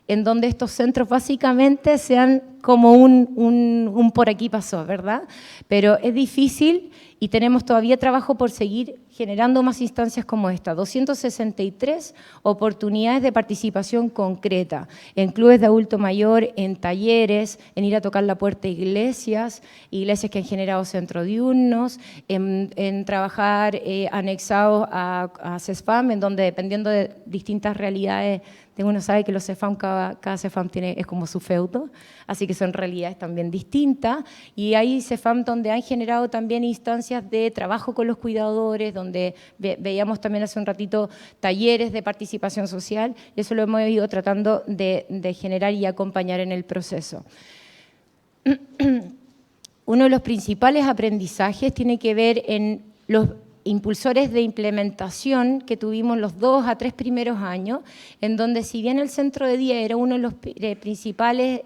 en donde estos centros básicamente sean como un por aquí pasó, ¿verdad? Pero es difícil y tenemos todavía trabajo por seguir generando más instancias como esta, 263 oportunidades de participación concreta, en clubes de adulto mayor, en talleres, en ir a tocar la puerta a iglesias que han generado centros diurnos, en trabajar anexados a CESFAM, en donde dependiendo de distintas realidades, uno sabe que los CEFAM, cada CEFAM es como su feudo, así que son realidades también distintas, y hay CEFAM donde han generado también instancias de trabajo con los cuidadores, donde veíamos también hace un ratito talleres de participación social, y eso lo hemos ido tratando de generar y acompañar en el proceso. Uno de los principales aprendizajes tiene que ver en los impulsores de implementación que tuvimos los 2 a 3 primeros años, en donde si bien el centro de día era uno de los principales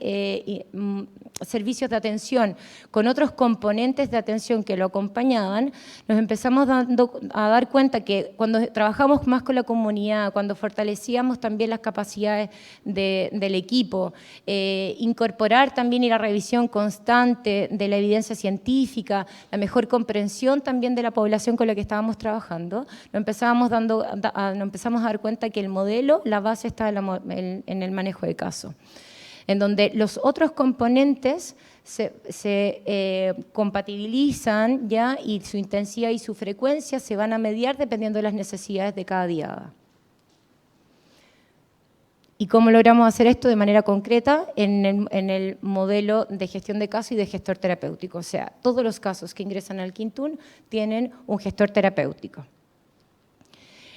servicios de atención, con otros componentes de atención que lo acompañaban, nos empezamos a dar cuenta que cuando trabajamos más con la comunidad, cuando fortalecíamos también las capacidades del equipo, incorporar también y la revisión constante de la evidencia científica, la mejor comprensión también de la población con la que estábamos trabajando, nos empezamos a dar cuenta que el modelo, la base está en el manejo de casos, en donde los otros componentes se compatibilizan ya, y su intensidad y su frecuencia se van a mediar dependiendo de las necesidades de cada diada. ¿Y cómo logramos hacer esto de manera concreta? En el modelo de gestión de casos y de gestor terapéutico. O sea, todos los casos que ingresan al Quintún tienen un gestor terapéutico.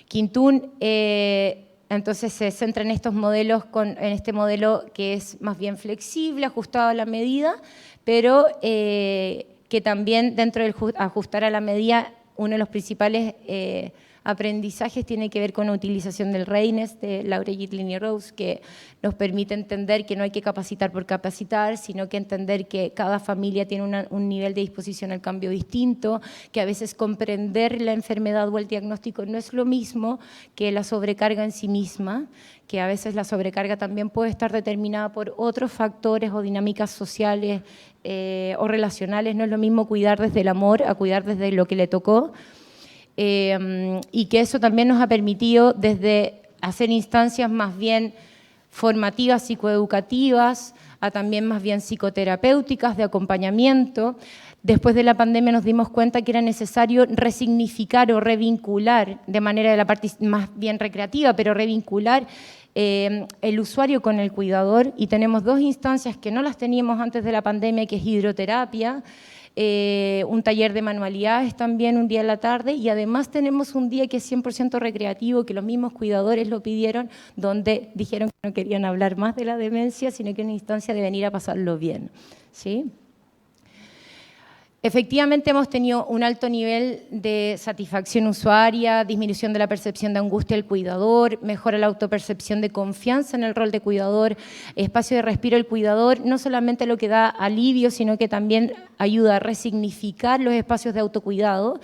Quintún entonces se centra en estos modelos, en este modelo que es más bien flexible, ajustado a la medida, pero que también dentro del ajustar a la medida, uno de los principales aprendizajes tiene que ver con la utilización del REINES de Laura Gitlin y Rose, que nos permite entender que no hay que capacitar por capacitar, sino que entender que cada familia tiene un nivel de disposición al cambio distinto, que a veces comprender la enfermedad o el diagnóstico no es lo mismo que la sobrecarga en sí misma, que a veces la sobrecarga también puede estar determinada por otros factores o dinámicas sociales o relacionales. No es lo mismo cuidar desde el amor a cuidar desde lo que le tocó. Y que eso también nos ha permitido desde hacer instancias más bien formativas, psicoeducativas, a también más bien psicoterapéuticas, de acompañamiento. Después de la pandemia nos dimos cuenta que era necesario resignificar o revincular, de manera de la parte más bien recreativa, pero revincular el usuario con el cuidador, y tenemos 2 instancias que no las teníamos antes de la pandemia, que es hidroterapia, un taller de manualidades también un día en la tarde, y además tenemos un día que es 100% recreativo, que los mismos cuidadores lo pidieron, donde dijeron que no querían hablar más de la demencia, sino que en una instancia de venir a pasarlo bien, ¿sí? Efectivamente hemos tenido un alto nivel de satisfacción usuaria, disminución de la percepción de angustia del cuidador, mejora la autopercepción de confianza en el rol de cuidador, espacio de respiro del cuidador, no solamente lo que da alivio, sino que también ayuda a resignificar los espacios de autocuidado.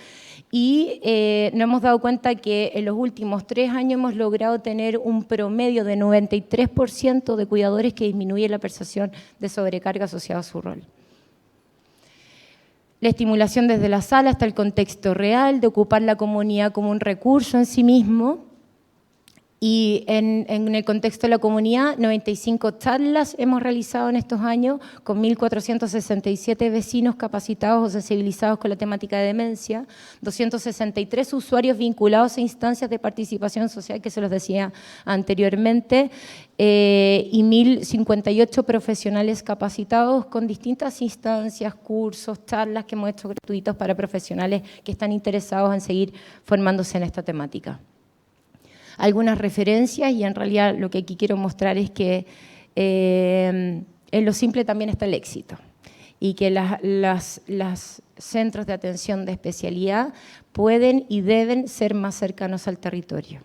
Y nos hemos dado cuenta que en los últimos 3 años hemos logrado tener un promedio de 93% de cuidadores que disminuye la percepción de sobrecarga asociada a su rol. La estimulación desde la sala hasta el contexto real, de ocupar la comunidad como un recurso en sí mismo. Y en el contexto de la comunidad, 95 charlas hemos realizado en estos años con 1.467 vecinos capacitados o sensibilizados con la temática de demencia, 263 usuarios vinculados a instancias de participación social, que se los decía anteriormente, y 1.058 profesionales capacitados con distintas instancias, cursos, charlas que hemos hecho gratuitos para profesionales que están interesados en seguir formándose en esta temática. Algunas referencias, y en realidad lo que aquí quiero mostrar es que en lo simple también está el éxito, y que los centros de atención de especialidad pueden y deben ser más cercanos al territorio.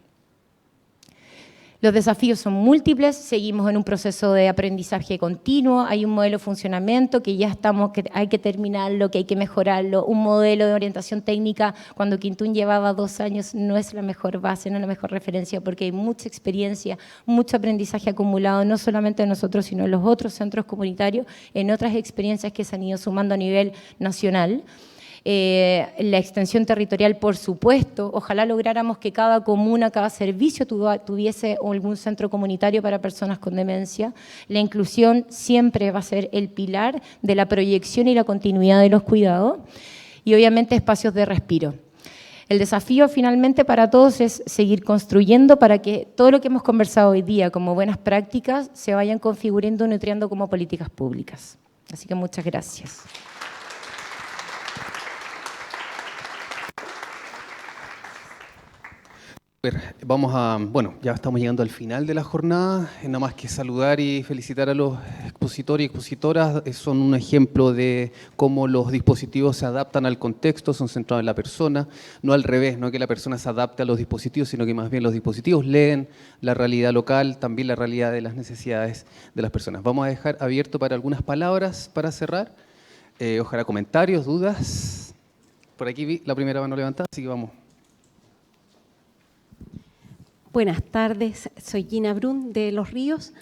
Los desafíos son múltiples, seguimos en un proceso de aprendizaje continuo, hay un modelo de funcionamiento que ya estamos, que hay que terminarlo, que hay que mejorarlo, un modelo de orientación técnica, cuando Quintún llevaba 2 años, no es la mejor base, no es la mejor referencia, porque hay mucha experiencia, mucho aprendizaje acumulado, no solamente de nosotros, sino en los otros centros comunitarios, en otras experiencias que se han ido sumando a nivel nacional. La extensión territorial, por supuesto, ojalá lográramos que cada comuna, cada servicio tuviese algún centro comunitario para personas con demencia. La inclusión siempre va a ser el pilar de la proyección y la continuidad de los cuidados, y obviamente espacios de respiro. El desafío finalmente para todos es seguir construyendo para que todo lo que hemos conversado hoy día como buenas prácticas se vayan configurando y nutriendo como políticas públicas. Así que muchas gracias. Vamos a, bueno, ya estamos llegando al final de la jornada, nada más que saludar y felicitar a los expositores y expositoras. Son un ejemplo de cómo los dispositivos se adaptan al contexto, son centrados en la persona, no al revés, no que la persona se adapte a los dispositivos, sino que más bien los dispositivos leen la realidad local, también la realidad de las necesidades de las personas. Vamos a dejar abierto para algunas palabras para cerrar, ojalá comentarios, dudas. Por aquí vi la primera mano levantada, así que vamos. Buenas tardes, soy Gina Brun de Los Ríos.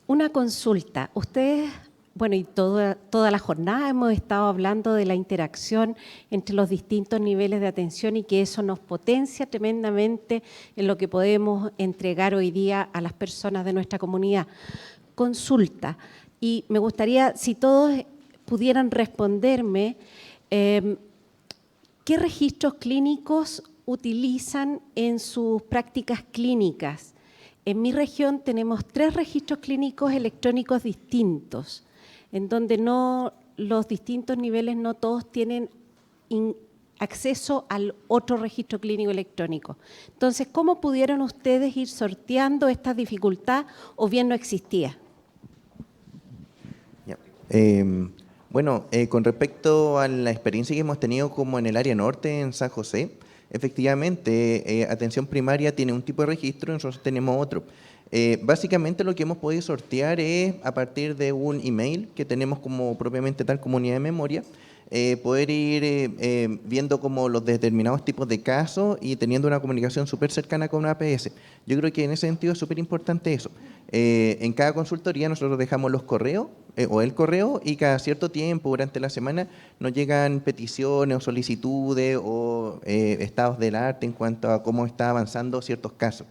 Una consulta. Ustedes, bueno, y toda la jornada hemos estado hablando de la interacción entre los distintos niveles de atención y que eso nos potencia tremendamente en lo que podemos entregar hoy día a las personas de nuestra comunidad. Consulta. Y me gustaría, si todos pudieran responderme, ¿qué registros clínicos utilizan en sus prácticas clínicas? En mi región tenemos 3 registros clínicos electrónicos distintos, en donde los distintos niveles no todos tienen acceso al otro registro clínico electrónico. Entonces, ¿cómo pudieron ustedes ir sorteando esta dificultad o bien no existía? Bueno, con respecto a la experiencia que hemos tenido como en el área norte, en San José, efectivamente, atención primaria tiene un tipo de registro, nosotros tenemos otro. Básicamente lo que hemos podido sortear es a partir de un email que tenemos como propiamente tal como unidad de memoria, poder ir viendo como los determinados tipos de casos y teniendo una comunicación súper cercana con una APS. Yo creo que en ese sentido es súper importante eso. En cada consultoría nosotros dejamos los correos o el correo y cada cierto tiempo durante la semana nos llegan peticiones o solicitudes o estados del arte en cuanto a cómo está avanzando ciertos casos.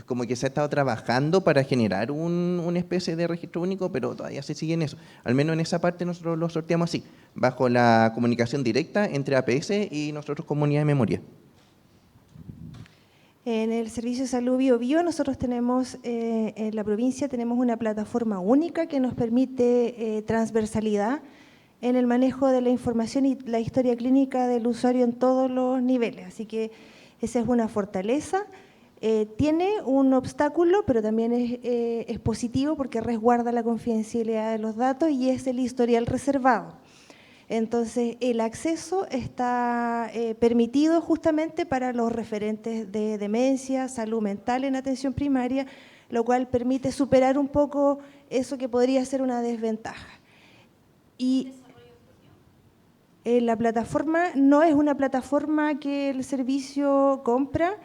Como que se ha estado trabajando para generar una especie de registro único, pero todavía se sigue en eso. Al menos en esa parte nosotros lo sorteamos así, bajo la comunicación directa entre APS y nosotros comunidad de memoria. En el Servicio de Salud Bio nosotros tenemos, en la provincia tenemos una plataforma única que nos permite transversalidad en el manejo de la información y la historia clínica del usuario en todos los niveles. Así que esa es una fortaleza. Tiene un obstáculo, pero también es positivo porque resguarda la confidencialidad de los datos y es el historial reservado. Entonces, el acceso está permitido justamente para los referentes de demencia, salud mental en atención primaria, lo cual permite superar un poco eso que podría ser una desventaja. Y la plataforma no es una plataforma que el servicio compra,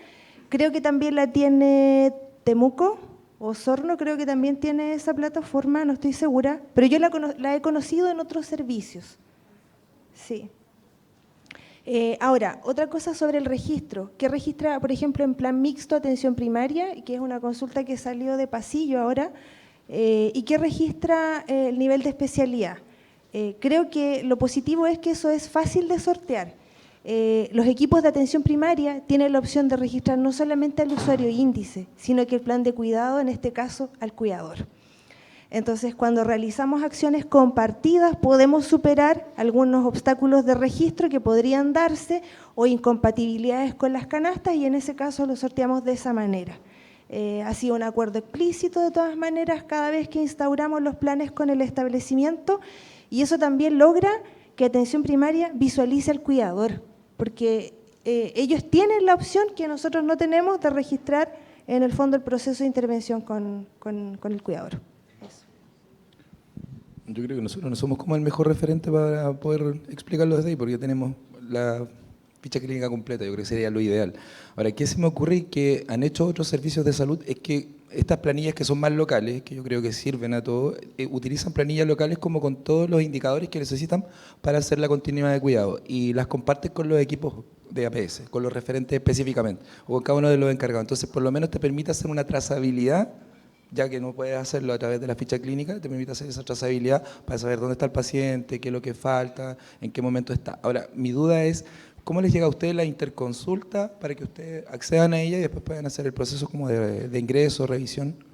creo que también la tiene Temuco, Osorno creo que también tiene esa plataforma, no estoy segura, pero yo la he conocido en otros servicios. Sí. Ahora, otra cosa sobre el registro, que registra, por ejemplo, en plan mixto atención primaria, que es una consulta que salió de pasillo ahora, y que registra el nivel de especialidad. Creo que lo positivo es que eso es fácil de sortear. Los equipos de atención primaria tienen la opción de registrar no solamente al usuario índice, sino que el plan de cuidado, en este caso, al cuidador. Entonces, cuando realizamos acciones compartidas, podemos superar algunos obstáculos de registro que podrían darse o incompatibilidades con las canastas y en ese caso lo sorteamos de esa manera. Ha sido un acuerdo explícito de todas maneras cada vez que instauramos los planes con el establecimiento y eso también logra que atención primaria visualice al cuidador, porque ellos tienen la opción que nosotros no tenemos de registrar en el fondo el proceso de intervención con el cuidador. Yo creo que nosotros no somos como el mejor referente para poder explicarlo desde ahí, porque ya tenemos la ficha clínica completa, yo creo que sería lo ideal. Ahora, ¿qué se me ocurre y que han hecho otros servicios de salud? Es que estas planillas que son más locales, que yo creo que sirven a todos, utilizan planillas locales como con todos los indicadores que necesitan para hacer la continuidad de cuidado y las comparten con los equipos de APS, con los referentes específicamente, o con cada uno de los encargados. Entonces, por lo menos te permite hacer una trazabilidad, ya que no puedes hacerlo a través de la ficha clínica, te permite hacer esa trazabilidad para saber dónde está el paciente, qué es lo que falta, en qué momento está. Ahora, mi duda es, ¿cómo les llega a ustedes la interconsulta para que ustedes accedan a ella y después puedan hacer el proceso como de ingreso, revisión?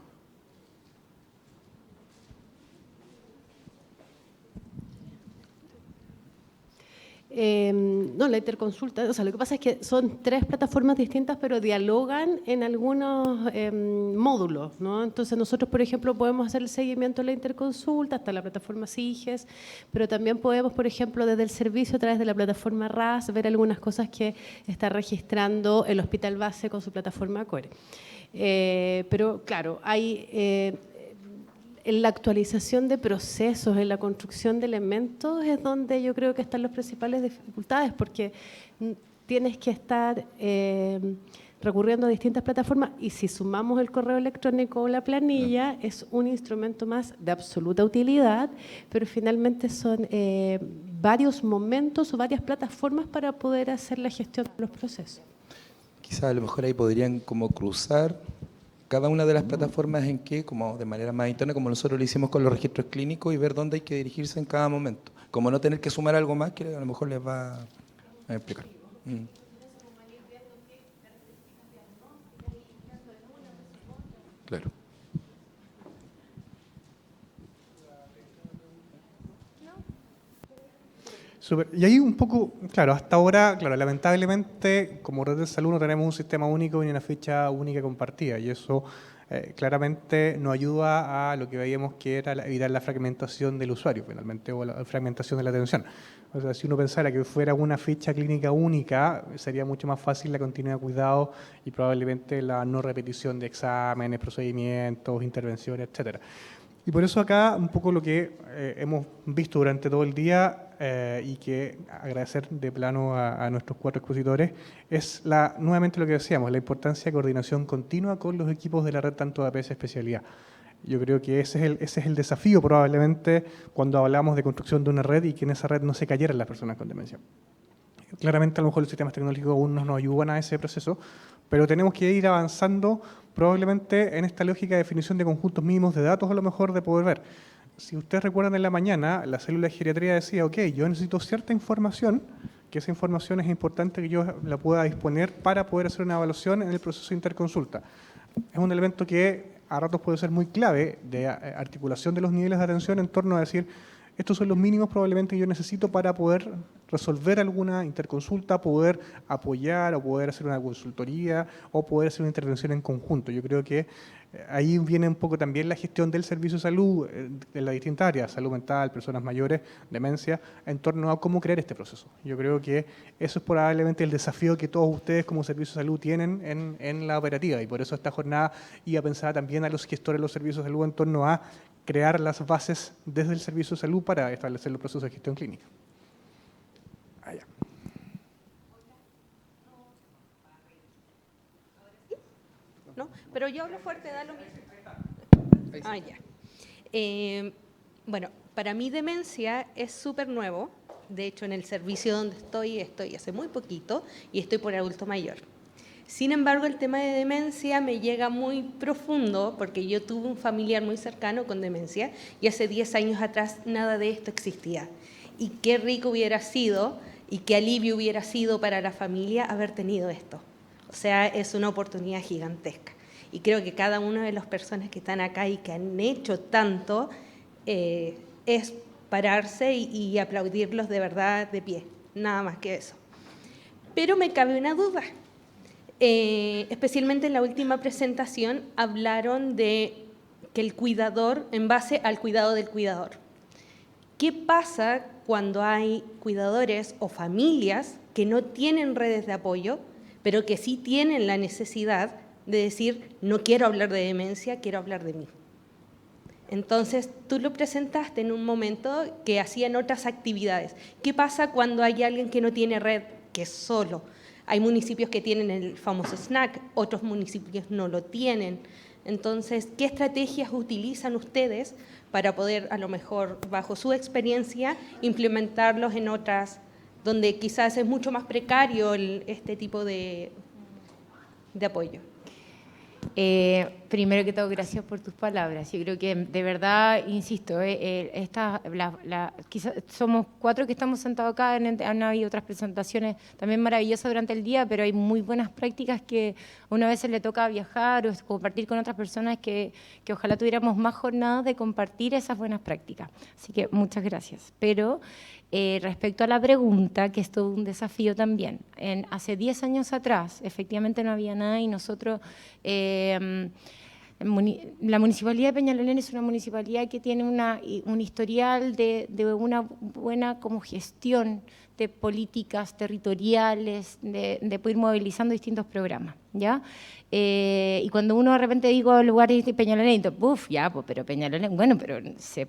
No, la interconsulta, o sea, lo que pasa es que son 3 plataformas distintas, pero dialogan en algunos módulos, ¿no? Entonces nosotros, por ejemplo, podemos hacer el seguimiento de la interconsulta hasta la plataforma SIGES, pero también podemos, por ejemplo, desde el servicio a través de la plataforma RAS, ver algunas cosas que está registrando el hospital base con su plataforma Core. Pero claro, hay... en la actualización de procesos, en la construcción de elementos, es donde yo creo que están las principales dificultades, porque tienes que estar recurriendo a distintas plataformas y si sumamos el correo electrónico o la planilla, es un instrumento más de absoluta utilidad, pero finalmente son varios momentos o varias plataformas para poder hacer la gestión de los procesos. Quizás a lo mejor ahí podrían como cruzar cada una de las plataformas en que, como de manera más interna, como nosotros lo hicimos con los registros clínicos y ver dónde hay que dirigirse en cada momento. Como no tener que sumar algo más que a lo mejor les va a explicar. Claro. Súper. Y ahí un poco, claro, hasta ahora, claro, lamentablemente, como red de salud no tenemos un sistema único ni una ficha única compartida, y eso claramente nos ayuda a lo que veíamos que era evitar la fragmentación del usuario, finalmente, o la fragmentación de la atención. O sea, si uno pensara que fuera una ficha clínica única, sería mucho más fácil la continuidad de cuidado y probablemente la no repetición de exámenes, procedimientos, intervenciones, etcétera. Y por eso acá un poco lo que hemos visto durante todo el día y que agradecer de plano a nuestros 4 expositores es nuevamente lo que decíamos, la importancia de coordinación continua con los equipos de la red tanto de APS especialidad. Yo creo que ese es el desafío probablemente cuando hablamos de construcción de una red y que en esa red no se cayeran las personas con demencia. Claramente a lo mejor los sistemas tecnológicos aún no nos ayudan a ese proceso, pero tenemos que ir avanzando probablemente en esta lógica de definición de conjuntos mínimos de datos a lo mejor de poder ver. Si ustedes recuerdan en la mañana, la célula de geriatría decía, ok, yo necesito cierta información, que esa información es importante que yo la pueda disponer para poder hacer una evaluación en el proceso de interconsulta. Es un elemento que a ratos puede ser muy clave de articulación de los niveles de atención en torno a decir, estos son los mínimos probablemente que yo necesito para poder resolver alguna interconsulta, poder apoyar o poder hacer una consultoría o poder hacer una intervención en conjunto. Yo creo que ahí viene un poco también la gestión del servicio de salud en las distintas áreas, salud mental, personas mayores, demencia, en torno a cómo crear este proceso. Yo creo que eso es probablemente el desafío que todos ustedes como servicio de salud tienen en la operativa y por eso esta jornada iba pensada también a los gestores de los servicios de salud en torno a crear las bases desde el servicio de salud para establecer los procesos de gestión clínica. Allá. ¿No? Pero yo hablo fuerte, da lo mismo. Ah, ya. Bueno, para mí demencia es súper nuevo. De hecho, en el servicio donde estoy hace muy poquito y estoy por adulto mayor. Sin embargo, el tema de demencia me llega muy profundo porque yo tuve un familiar muy cercano con demencia y hace 10 años atrás nada de esto existía. Y qué rico hubiera sido y qué alivio hubiera sido para la familia haber tenido esto. O sea, es una oportunidad gigantesca. Y creo que cada una de las personas que están acá y que han hecho tanto es pararse y aplaudirlos de verdad de pie. Nada más que eso. Pero me cabe una duda. Especialmente en la última presentación hablaron de que el cuidador, en base al cuidado del cuidador. ¿Qué pasa cuando hay cuidadores o familias que no tienen redes de apoyo, pero que sí tienen la necesidad de decir, no quiero hablar de demencia, quiero hablar de mí? Entonces, tú lo presentaste en un momento que hacían otras actividades. ¿Qué pasa cuando hay alguien que no tiene red, que es solo? Hay municipios que tienen el famoso snack, otros municipios no lo tienen. Entonces, ¿qué estrategias utilizan ustedes para poder, a lo mejor, bajo su experiencia, implementarlos en otras, donde quizás es mucho más precario este tipo de apoyo? Primero que todo, gracias por tus palabras. Yo creo que de verdad, insisto, quizás somos 4 que estamos sentados acá, han habido otras presentaciones también maravillosas durante el día, pero hay muy buenas prácticas que una vez se le toca viajar o compartir con otras personas que ojalá tuviéramos más jornadas de compartir esas buenas prácticas. Así que muchas gracias. Pero respecto a la pregunta, que es todo un desafío también, hace 10 años atrás efectivamente no había nada y nosotros, la Municipalidad de Peñalolén es una municipalidad que tiene un historial de una buena como gestión de políticas territoriales, de poder ir movilizando distintos programas, ¿ya? Y cuando uno de repente digo lugares de Peñalolén, ¡puf! Ya, pues, pero Peñalolén, bueno, pero se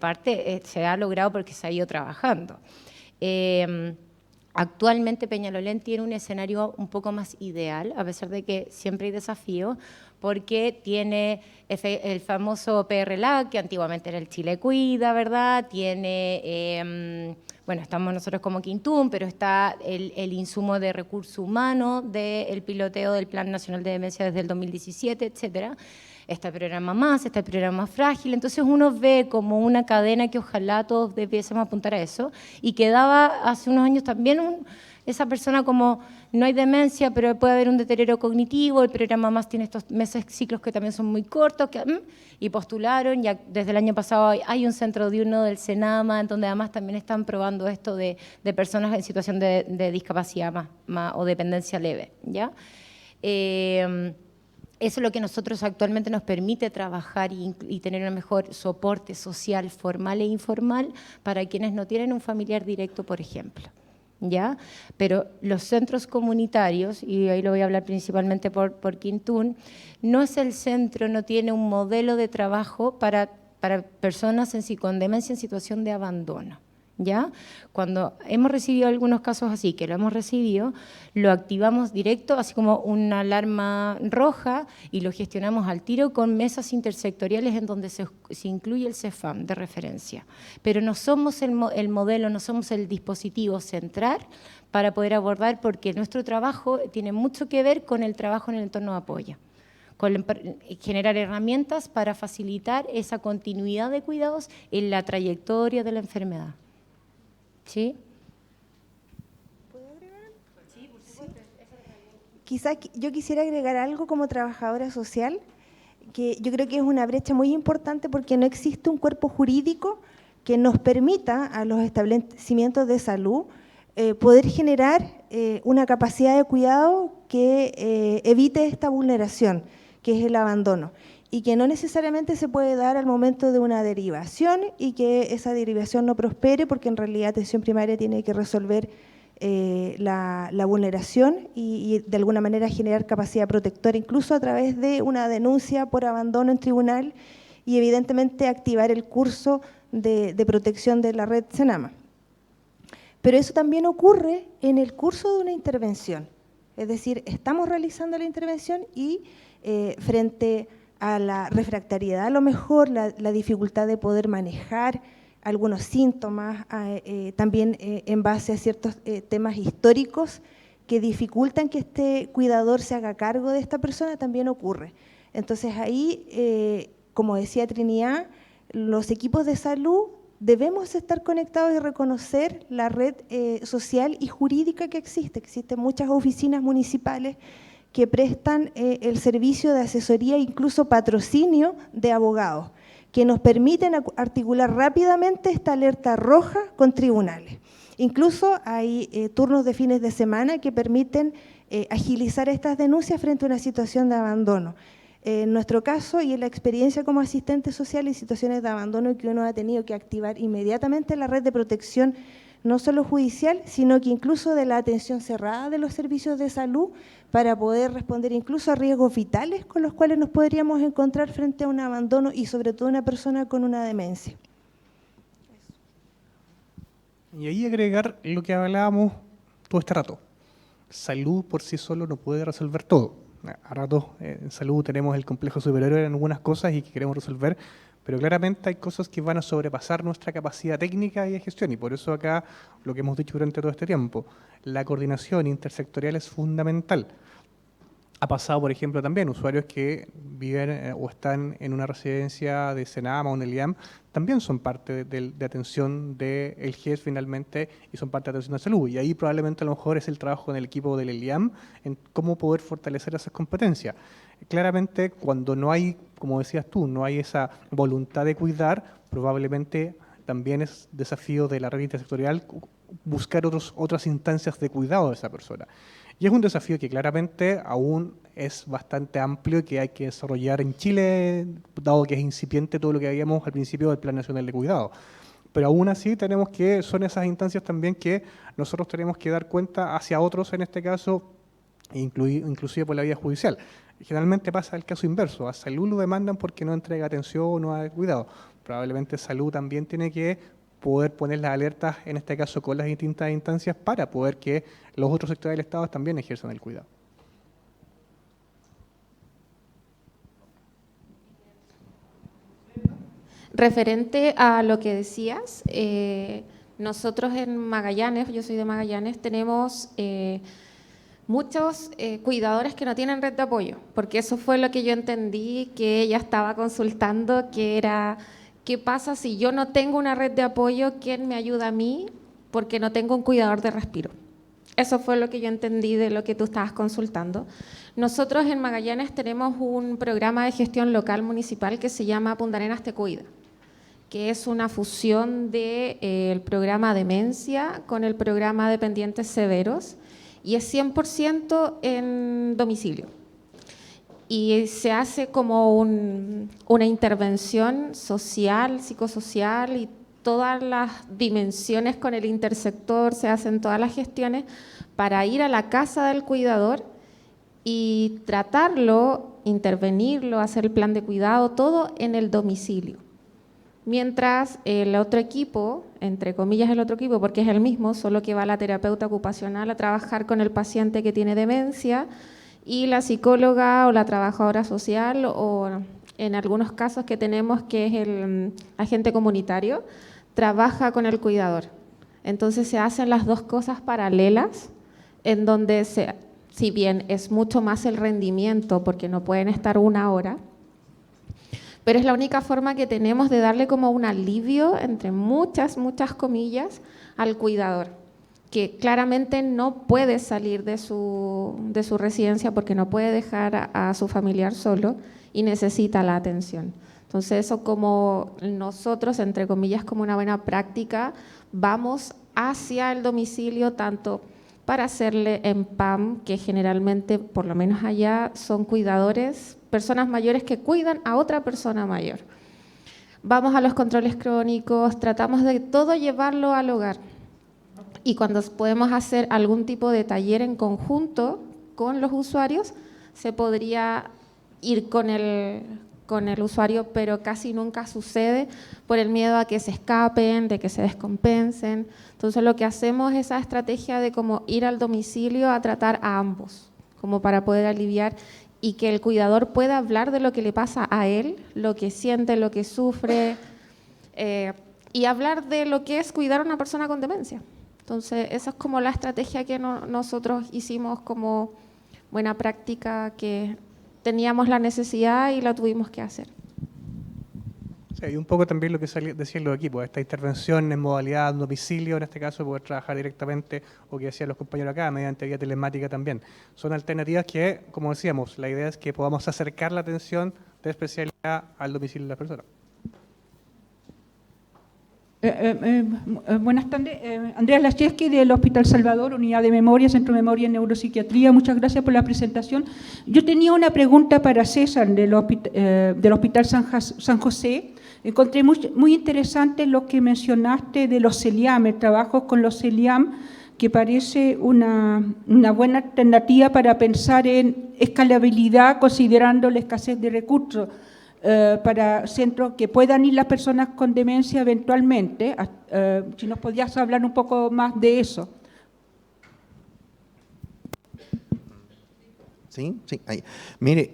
ha logrado porque se ha ido trabajando. Actualmente Peñalolén tiene un escenario un poco más ideal, a pesar de que siempre hay desafíos, porque tiene el famoso PRLA, que antiguamente era el Chile Cuida, ¿verdad? Tiene, bueno, estamos nosotros como Quintún, pero está el insumo de recurso humano del piloteo del Plan Nacional de Demencia desde el 2017, etcétera. Está el programa Más, está el programa Frágil, entonces uno ve como una cadena que ojalá todos debiésemos apuntar a eso, y quedaba hace unos años también esa persona como, no hay demencia, pero puede haber un deterioro cognitivo, el programa Más tiene estos ciclos que también son muy cortos, y postularon, ya desde el año pasado hay un centro diurno del Senama, en donde además también están probando esto de personas en situación de discapacidad o dependencia leve, ¿ya? Eso es lo que nosotros actualmente nos permite trabajar y tener un mejor soporte social, formal e informal, para quienes no tienen un familiar directo, por ejemplo, ¿ya? Pero los centros comunitarios, y ahí lo voy a hablar principalmente por Quintún, no es el centro, no tiene un modelo de trabajo para personas con demencia en situación de abandono, ¿ya? Cuando hemos recibido algunos casos así, que lo hemos recibido, lo activamos directo, así como una alarma roja, y lo gestionamos al tiro con mesas intersectoriales en donde se incluye el CEFAM de referencia. Pero no somos el modelo, no somos el dispositivo central para poder abordar, porque nuestro trabajo tiene mucho que ver con el trabajo en el entorno de apoyo, con generar herramientas para facilitar esa continuidad de cuidados en la trayectoria de la enfermedad. ¿Sí? ¿Puedo agregar? Sí, por supuesto. Quizás yo quisiera agregar algo como trabajadora social, que yo creo que es una brecha muy importante porque no existe un cuerpo jurídico que nos permita a los establecimientos de salud poder generar una capacidad de cuidado que evite esta vulneración, que es el abandono, y que no necesariamente se puede dar al momento de una derivación y que esa derivación no prospere, porque en realidad atención primaria tiene que resolver la vulneración y de alguna manera generar capacidad protectora, incluso a través de una denuncia por abandono en tribunal, y evidentemente activar el curso de protección de la red Senama. Pero eso también ocurre en el curso de una intervención, es decir, estamos realizando la intervención y frente a la refractariedad, a lo mejor la dificultad de poder manejar algunos síntomas, también en base a ciertos temas históricos que dificultan que este cuidador se haga cargo de esta persona, también ocurre. Entonces ahí, como decía Trinidad, los equipos de salud debemos estar conectados y reconocer la red social y jurídica que existe. Existen muchas oficinas municipales que prestan el servicio de asesoría, incluso patrocinio de abogados, que nos permiten articular rápidamente esta alerta roja con tribunales. Incluso hay turnos de fines de semana que permiten agilizar estas denuncias frente a una situación de abandono. En nuestro caso y en la experiencia como asistente social en situaciones de abandono, que uno ha tenido que activar inmediatamente la red de protección, no solo judicial, sino que incluso de la atención cerrada de los servicios de salud, para poder responder incluso a riesgos vitales con los cuales nos podríamos encontrar frente a un abandono y sobre todo una persona con una demencia. Y ahí agregar lo que hablábamos todo este rato. salud por sí solo no puede resolver todo. A ratos en salud tenemos el complejo superhéroe en algunas cosas y que queremos resolver, pero claramente hay cosas que van a sobrepasar nuestra capacidad técnica y de gestión, y por eso acá lo que hemos dicho durante todo este tiempo, la coordinación intersectorial es fundamental. Ha pasado, por ejemplo, también usuarios que viven o están en una residencia de Senama o en el IAM, también son parte de atención del GES finalmente y son parte de atención de salud. Y ahí probablemente a lo mejor es el trabajo en el equipo del IAM en cómo poder fortalecer esas competencias. Claramente, cuando no hay, como decías tú, no hay esa voluntad de cuidar, probablemente también es desafío de la red intersectorial buscar otras instancias de cuidado de esa persona. Y es un desafío que claramente aún es bastante amplio y que hay que desarrollar en Chile, dado que es incipiente todo lo que habíamos al principio del Plan Nacional de Cuidado. Pero aún así son esas instancias también que nosotros tenemos que dar cuenta hacia otros, en este caso, inclusive por la vía judicial. Generalmente pasa el caso inverso, a salud lo demandan porque no entrega atención o no da cuidado. Probablemente salud también tiene que poder poner las alertas, en este caso con las distintas instancias, para poder que los otros sectores del Estado también ejerzan el cuidado. Referente a lo que decías, nosotros en Magallanes, yo soy de Magallanes, tenemos muchos cuidadores que no tienen red de apoyo, porque eso fue lo que yo entendí que ella estaba consultando, que era ¿qué pasa si yo no tengo una red de apoyo? ¿Quién me ayuda a mí? Porque no tengo un cuidador de respiro. Eso fue lo que yo entendí de lo que tú estabas consultando. Nosotros en Magallanes tenemos un programa de gestión local municipal que se llama Punta Arenas Te Cuida, que es una fusión del programa Demencia con el programa Dependientes Severos, y es 100% en domicilio. Y se hace como una intervención social, psicosocial, y todas las dimensiones con el intersector, se hacen todas las gestiones para ir a la casa del cuidador y tratarlo, intervenirlo, hacer el plan de cuidado, todo en el domicilio. Mientras el otro equipo, entre comillas el otro equipo, porque es el mismo, solo que va la terapeuta ocupacional a trabajar con el paciente que tiene demencia, y la psicóloga o la trabajadora social, o en algunos casos que tenemos que es el agente comunitario, trabaja con el cuidador. Entonces se hacen las dos cosas paralelas, en donde si bien es mucho más el rendimiento, porque no pueden estar una hora, pero es la única forma que tenemos de darle como un alivio, entre muchas comillas, al cuidador, que claramente no puede salir de su residencia porque no puede dejar a su familiar solo y necesita la atención. Entonces eso, como nosotros, entre comillas, como una buena práctica, vamos hacia el domicilio tanto para hacerle en PAM, que generalmente, por lo menos allá, son cuidadores, personas mayores que cuidan a otra persona mayor. Vamos a los controles crónicos, tratamos de todo llevarlo al hogar. Y cuando podemos hacer algún tipo de taller en conjunto con los usuarios, se podría ir con el usuario, pero casi nunca sucede por el miedo a que se escapen, de que se descompensen. Entonces lo que hacemos es esa estrategia de como ir al domicilio a tratar a ambos, como para poder aliviar y que el cuidador pueda hablar de lo que le pasa a él, lo que siente, lo que sufre, y hablar de lo que es cuidar a una persona con demencia. Entonces esa es como la estrategia que nosotros hicimos como buena práctica, que teníamos la necesidad y la tuvimos que hacer. Sí, y un poco también lo que decían los equipos, esta intervención en modalidad domicilio, en este caso, poder trabajar directamente, o que decían los compañeros acá, mediante vía telemática también. Son alternativas que, como decíamos, la idea es que podamos acercar la atención de especialidad al domicilio de la persona. Buenas tardes, Andrea Lacheski del Hospital Salvador, Unidad de Memoria, Centro de Memoria y Neuropsiquiatría. Muchas gracias por la presentación. Yo tenía una pregunta para César del Hospital San José. Encontré muy interesante lo que mencionaste de los CELIAM, el trabajo con los CELIAM, que parece una buena alternativa para pensar en escalabilidad considerando la escasez de recursos. Para centros que puedan ir las personas con demencia eventualmente. Si nos podías hablar un poco más de eso. Sí, sí, ahí. Mire,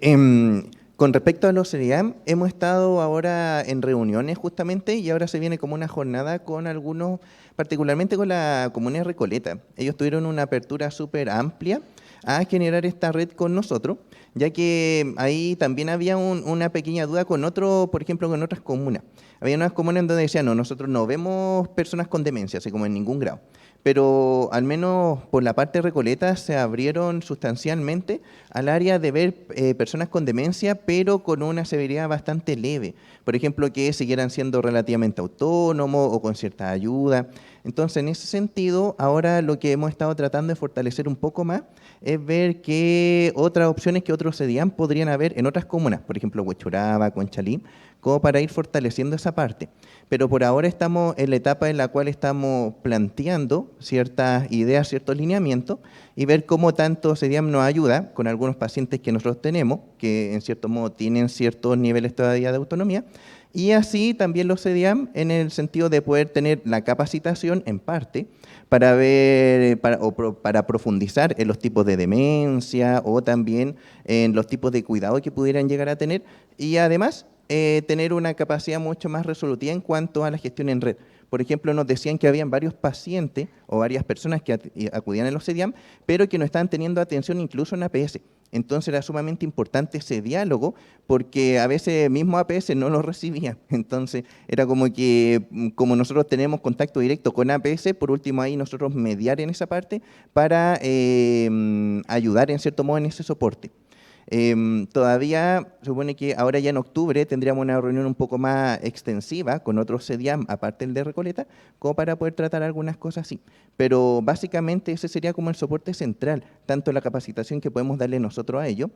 con respecto a los CEDIAM, hemos estado ahora en reuniones justamente y ahora se viene como una jornada con algunos, particularmente con la comunidad de Recoleta. Ellos tuvieron una apertura súper amplia a generar esta red con nosotros, ya que ahí también había una pequeña duda con otro, por ejemplo, con otras comunas. Había unas comunas en donde decían, no, nosotros no vemos personas con demencia, así como en ningún grado. Pero al menos por la parte de Recoleta se abrieron sustancialmente al área de ver personas con demencia, pero con una severidad bastante leve. Por ejemplo, que siguieran siendo relativamente autónomos o con cierta ayuda. Entonces, en ese sentido, ahora lo que hemos estado tratando de fortalecer un poco más es ver qué otras opciones que otros CEDIAM podrían haber en otras comunas, por ejemplo, Huechuraba, Conchalí, como para ir fortaleciendo esa parte. Pero por ahora estamos en la etapa en la cual estamos planteando ciertas ideas, ciertos lineamientos y ver cómo tanto CEDIAM nos ayuda con algunos pacientes que nosotros tenemos, que en cierto modo tienen ciertos niveles todavía de autonomía, y así también los CEDIAM en el sentido de poder tener la capacitación en parte para ver, para profundizar en los tipos de demencia o también en los tipos de cuidado que pudieran llegar a tener y además tener una capacidad mucho más resolutiva en cuanto a la gestión en red. Por ejemplo, nos decían que habían varios pacientes o varias personas que acudían a los CEDIAM, pero que no estaban teniendo atención incluso en APS. Entonces era sumamente importante ese diálogo porque a veces mismo APS no lo recibía. Entonces era como que, como nosotros tenemos contacto directo con APS, por último ahí nosotros mediar en esa parte para ayudar en cierto modo en ese soporte. Todavía se supone que ahora ya en octubre tendríamos una reunión un poco más extensiva con otros CEDIAM, aparte del de Recoleta, como para poder tratar algunas cosas así. Pero básicamente ese sería como el soporte central, tanto la capacitación que podemos darle nosotros a ellos,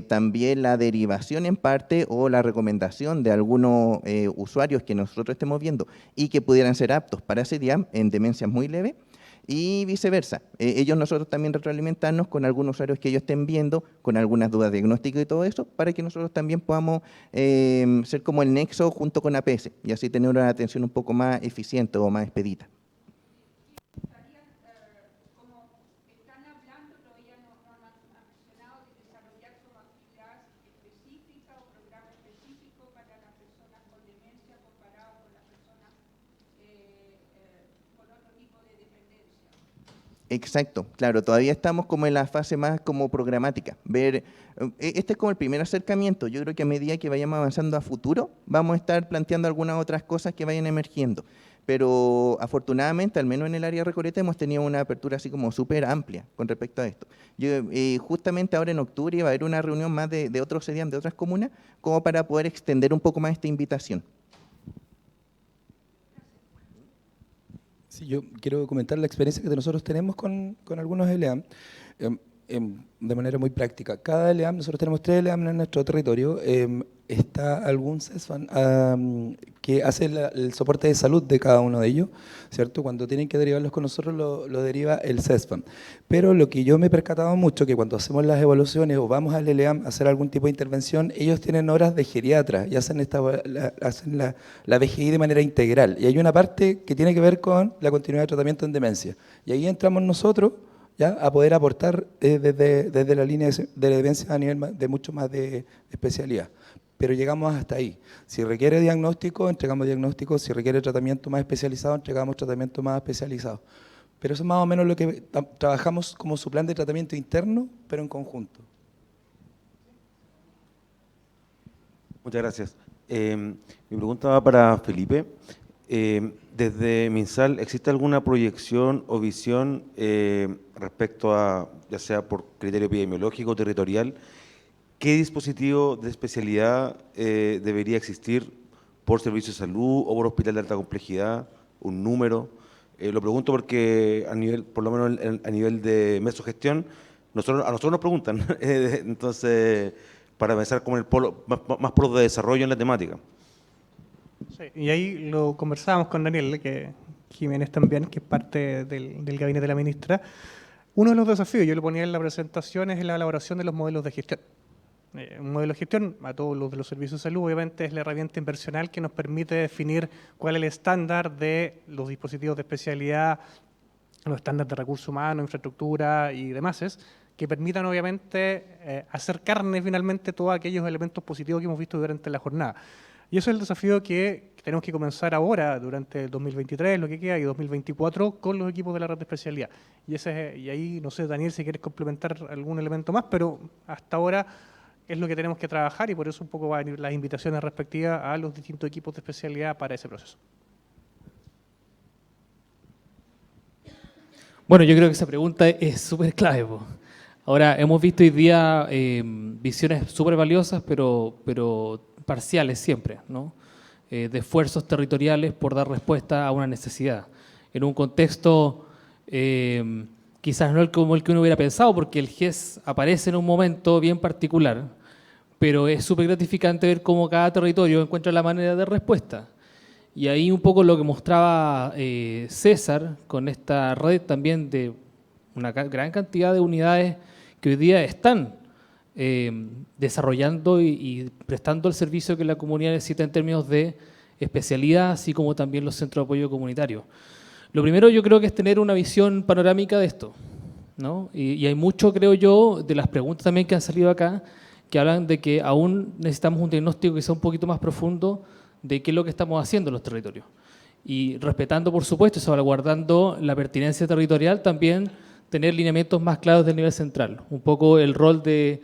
también la derivación en parte o la recomendación de algunos usuarios que nosotros estemos viendo y que pudieran ser aptos para CEDIAM en demencias muy leves, y viceversa. Ellos nosotros también retroalimentarnos con algunos usuarios que ellos estén viendo, con algunas dudas diagnósticas y todo eso, para que nosotros también podamos ser como el nexo junto con APS y así tener una atención un poco más eficiente o más expedita. Exacto, claro, todavía estamos como en la fase más como programática. Ver, este es como el primer acercamiento. Yo creo que a medida que vayamos avanzando a futuro, vamos a estar planteando algunas otras cosas que vayan emergiendo. Pero afortunadamente, al menos en el área de Recoleta, hemos tenido una apertura así como súper amplia con respecto a esto. Justamente ahora en octubre va a haber una reunión más de otros CEDIAM de otras comunas, como para poder extender un poco más esta invitación. Sí, yo quiero comentar la experiencia que nosotros tenemos con algunos LEAM de manera muy práctica. Cada LEAM, nosotros tenemos 3 LEAM en nuestro territorio, está algún CESFAM que hace el soporte de salud de cada uno de ellos, ¿cierto? Cuando tienen que derivarlos con nosotros lo deriva el CESFAM. Pero lo que yo me he percatado mucho, que cuando hacemos las evaluaciones o vamos al LEAM a hacer algún tipo de intervención, ellos tienen horas de geriatra y hacen la VGI de manera integral. Y hay una parte que tiene que ver con la continuidad de tratamiento en demencia. Y ahí entramos nosotros, ¿ya?, a poder aportar desde la línea de demencia a nivel de mucho más de especialidad. Pero llegamos hasta ahí. Si requiere diagnóstico, entregamos diagnóstico. Si requiere tratamiento más especializado, entregamos tratamiento más especializado. Pero eso es más o menos lo que trabajamos como su plan de tratamiento interno, pero en conjunto. Muchas gracias. Mi pregunta va para Felipe. Desde MinSal, ¿existe alguna proyección o visión respecto a, ya sea por criterio epidemiológico o territorial, qué dispositivo de especialidad debería existir por servicio de salud o por hospital de alta complejidad, un número? Lo pregunto porque a nivel, por lo menos a nivel de mesogestión, a nosotros nos preguntan, entonces, para pensar como el polo, más polo de desarrollo en la temática. Sí, y ahí lo conversábamos con Daniel, que Jiménez también, que es parte del gabinete de la ministra. Uno de los desafíos, yo lo ponía en la presentación, es la elaboración de los modelos de gestión. Un modelo de gestión, a todos los de los servicios de salud, obviamente es la herramienta inversional que nos permite definir cuál es el estándar de los dispositivos de especialidad, los estándares de recursos humanos, infraestructura y demás, que permitan obviamente hacer carne finalmente todos aquellos elementos positivos que hemos visto durante la jornada. Y eso es el desafío que tenemos que comenzar ahora, durante el 2023, lo que queda, y 2024, con los equipos de la red de especialidad. Y ahí, no sé, Daniel, si quieres complementar algún elemento más, pero hasta ahora es lo que tenemos que trabajar y por eso un poco van a venir las invitaciones respectivas a los distintos equipos de especialidad para ese proceso. Bueno, yo creo que esa pregunta es súper clave. Ahora, hemos visto hoy día visiones súper valiosas, pero parciales siempre, ¿no? De esfuerzos territoriales por dar respuesta a una necesidad. En un contexto quizás no como el que uno hubiera pensado, porque el GES aparece en un momento bien particular, pero es súper gratificante ver cómo cada territorio encuentra la manera de respuesta. Y ahí un poco lo que mostraba César con esta red también de una gran cantidad de unidades que hoy día están desarrollando y prestando el servicio que la comunidad necesita en términos de especialidad, así como también los centros de apoyo comunitario. Lo primero yo creo que es tener una visión panorámica de esto, ¿no? Y hay mucho, creo yo, de las preguntas también que han salido acá, que hablan de que aún necesitamos un diagnóstico que sea un poquito más profundo de qué es lo que estamos haciendo en los territorios. Y respetando, por supuesto, y salvaguardando la pertinencia territorial, también tener lineamientos más claros del nivel central. Un poco el rol de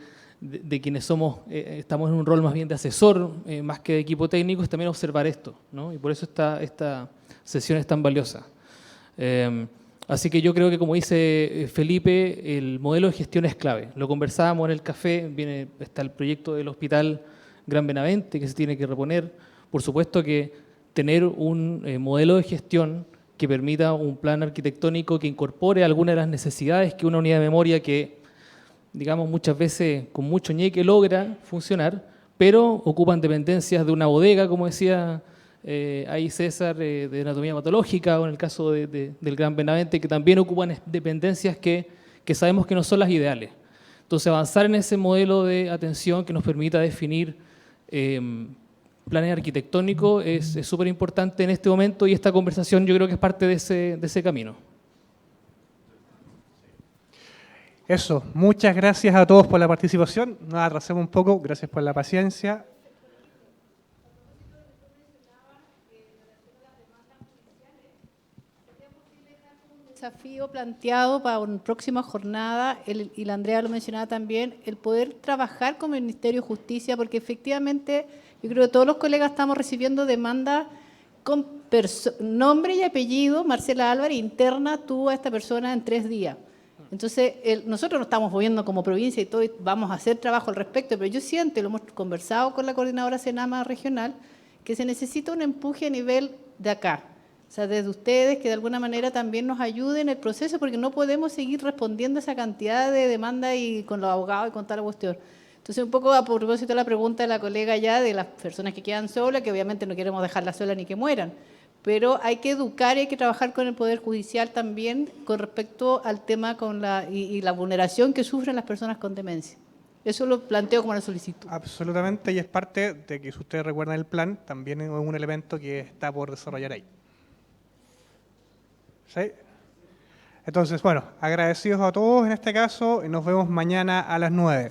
quienes somos, estamos en un rol más bien de asesor, más que de equipo técnico, es también observar esto, ¿no? Y por eso esta sesión es tan valiosa. Así que yo creo que, como dice Felipe, el modelo de gestión es clave. Lo conversábamos en el café, está el proyecto del Hospital Gran Benavente que se tiene que reponer. Por supuesto que tener un modelo de gestión que permita un plan arquitectónico que incorpore algunas de las necesidades que una unidad de memoria que, digamos, muchas veces con mucho ñeque logra funcionar, pero ocupan dependencias de una bodega, como decía ahí César, de anatomía patológica, o en el caso del Gran Benavente, que también ocupan dependencias que sabemos que no son las ideales. Entonces, avanzar en ese modelo de atención que nos permita definir planes arquitectónicos es súper importante en este momento, y esta conversación yo creo que es parte de ese camino. Eso, muchas gracias a todos por la participación. Nos atrasemos un poco, gracias por la paciencia. Desafío planteado para una próxima jornada, y la Andrea lo mencionaba también, el poder trabajar con el Ministerio de Justicia, porque efectivamente yo creo que todos los colegas estamos recibiendo demandas con nombre y apellido. Marcela Álvarez interna tuvo a esta persona en 3 días. Entonces, nosotros nos estamos moviendo como provincia y todo, y vamos a hacer trabajo al respecto, pero yo siento, y lo hemos conversado con la coordinadora Senama regional, que se necesita un empuje a nivel de acá. O sea, desde ustedes, que de alguna manera también nos ayuden en el proceso, porque no podemos seguir respondiendo a esa cantidad de demandas y con los abogados y con toda la cuestión. Entonces, un poco a propósito de la pregunta de la colega ya, de las personas que quedan solas, que obviamente no queremos dejarlas solas ni que mueran, pero hay que educar y hay que trabajar con el Poder Judicial también con respecto al tema y la vulneración que sufren las personas con demencia. Eso lo planteo como una solicitud. Absolutamente, y es parte de que, si ustedes recuerdan el plan, también es un elemento que está por desarrollar ahí. ¿Sí? Entonces, bueno, agradecidos a todos en este caso, y nos vemos mañana a las 9.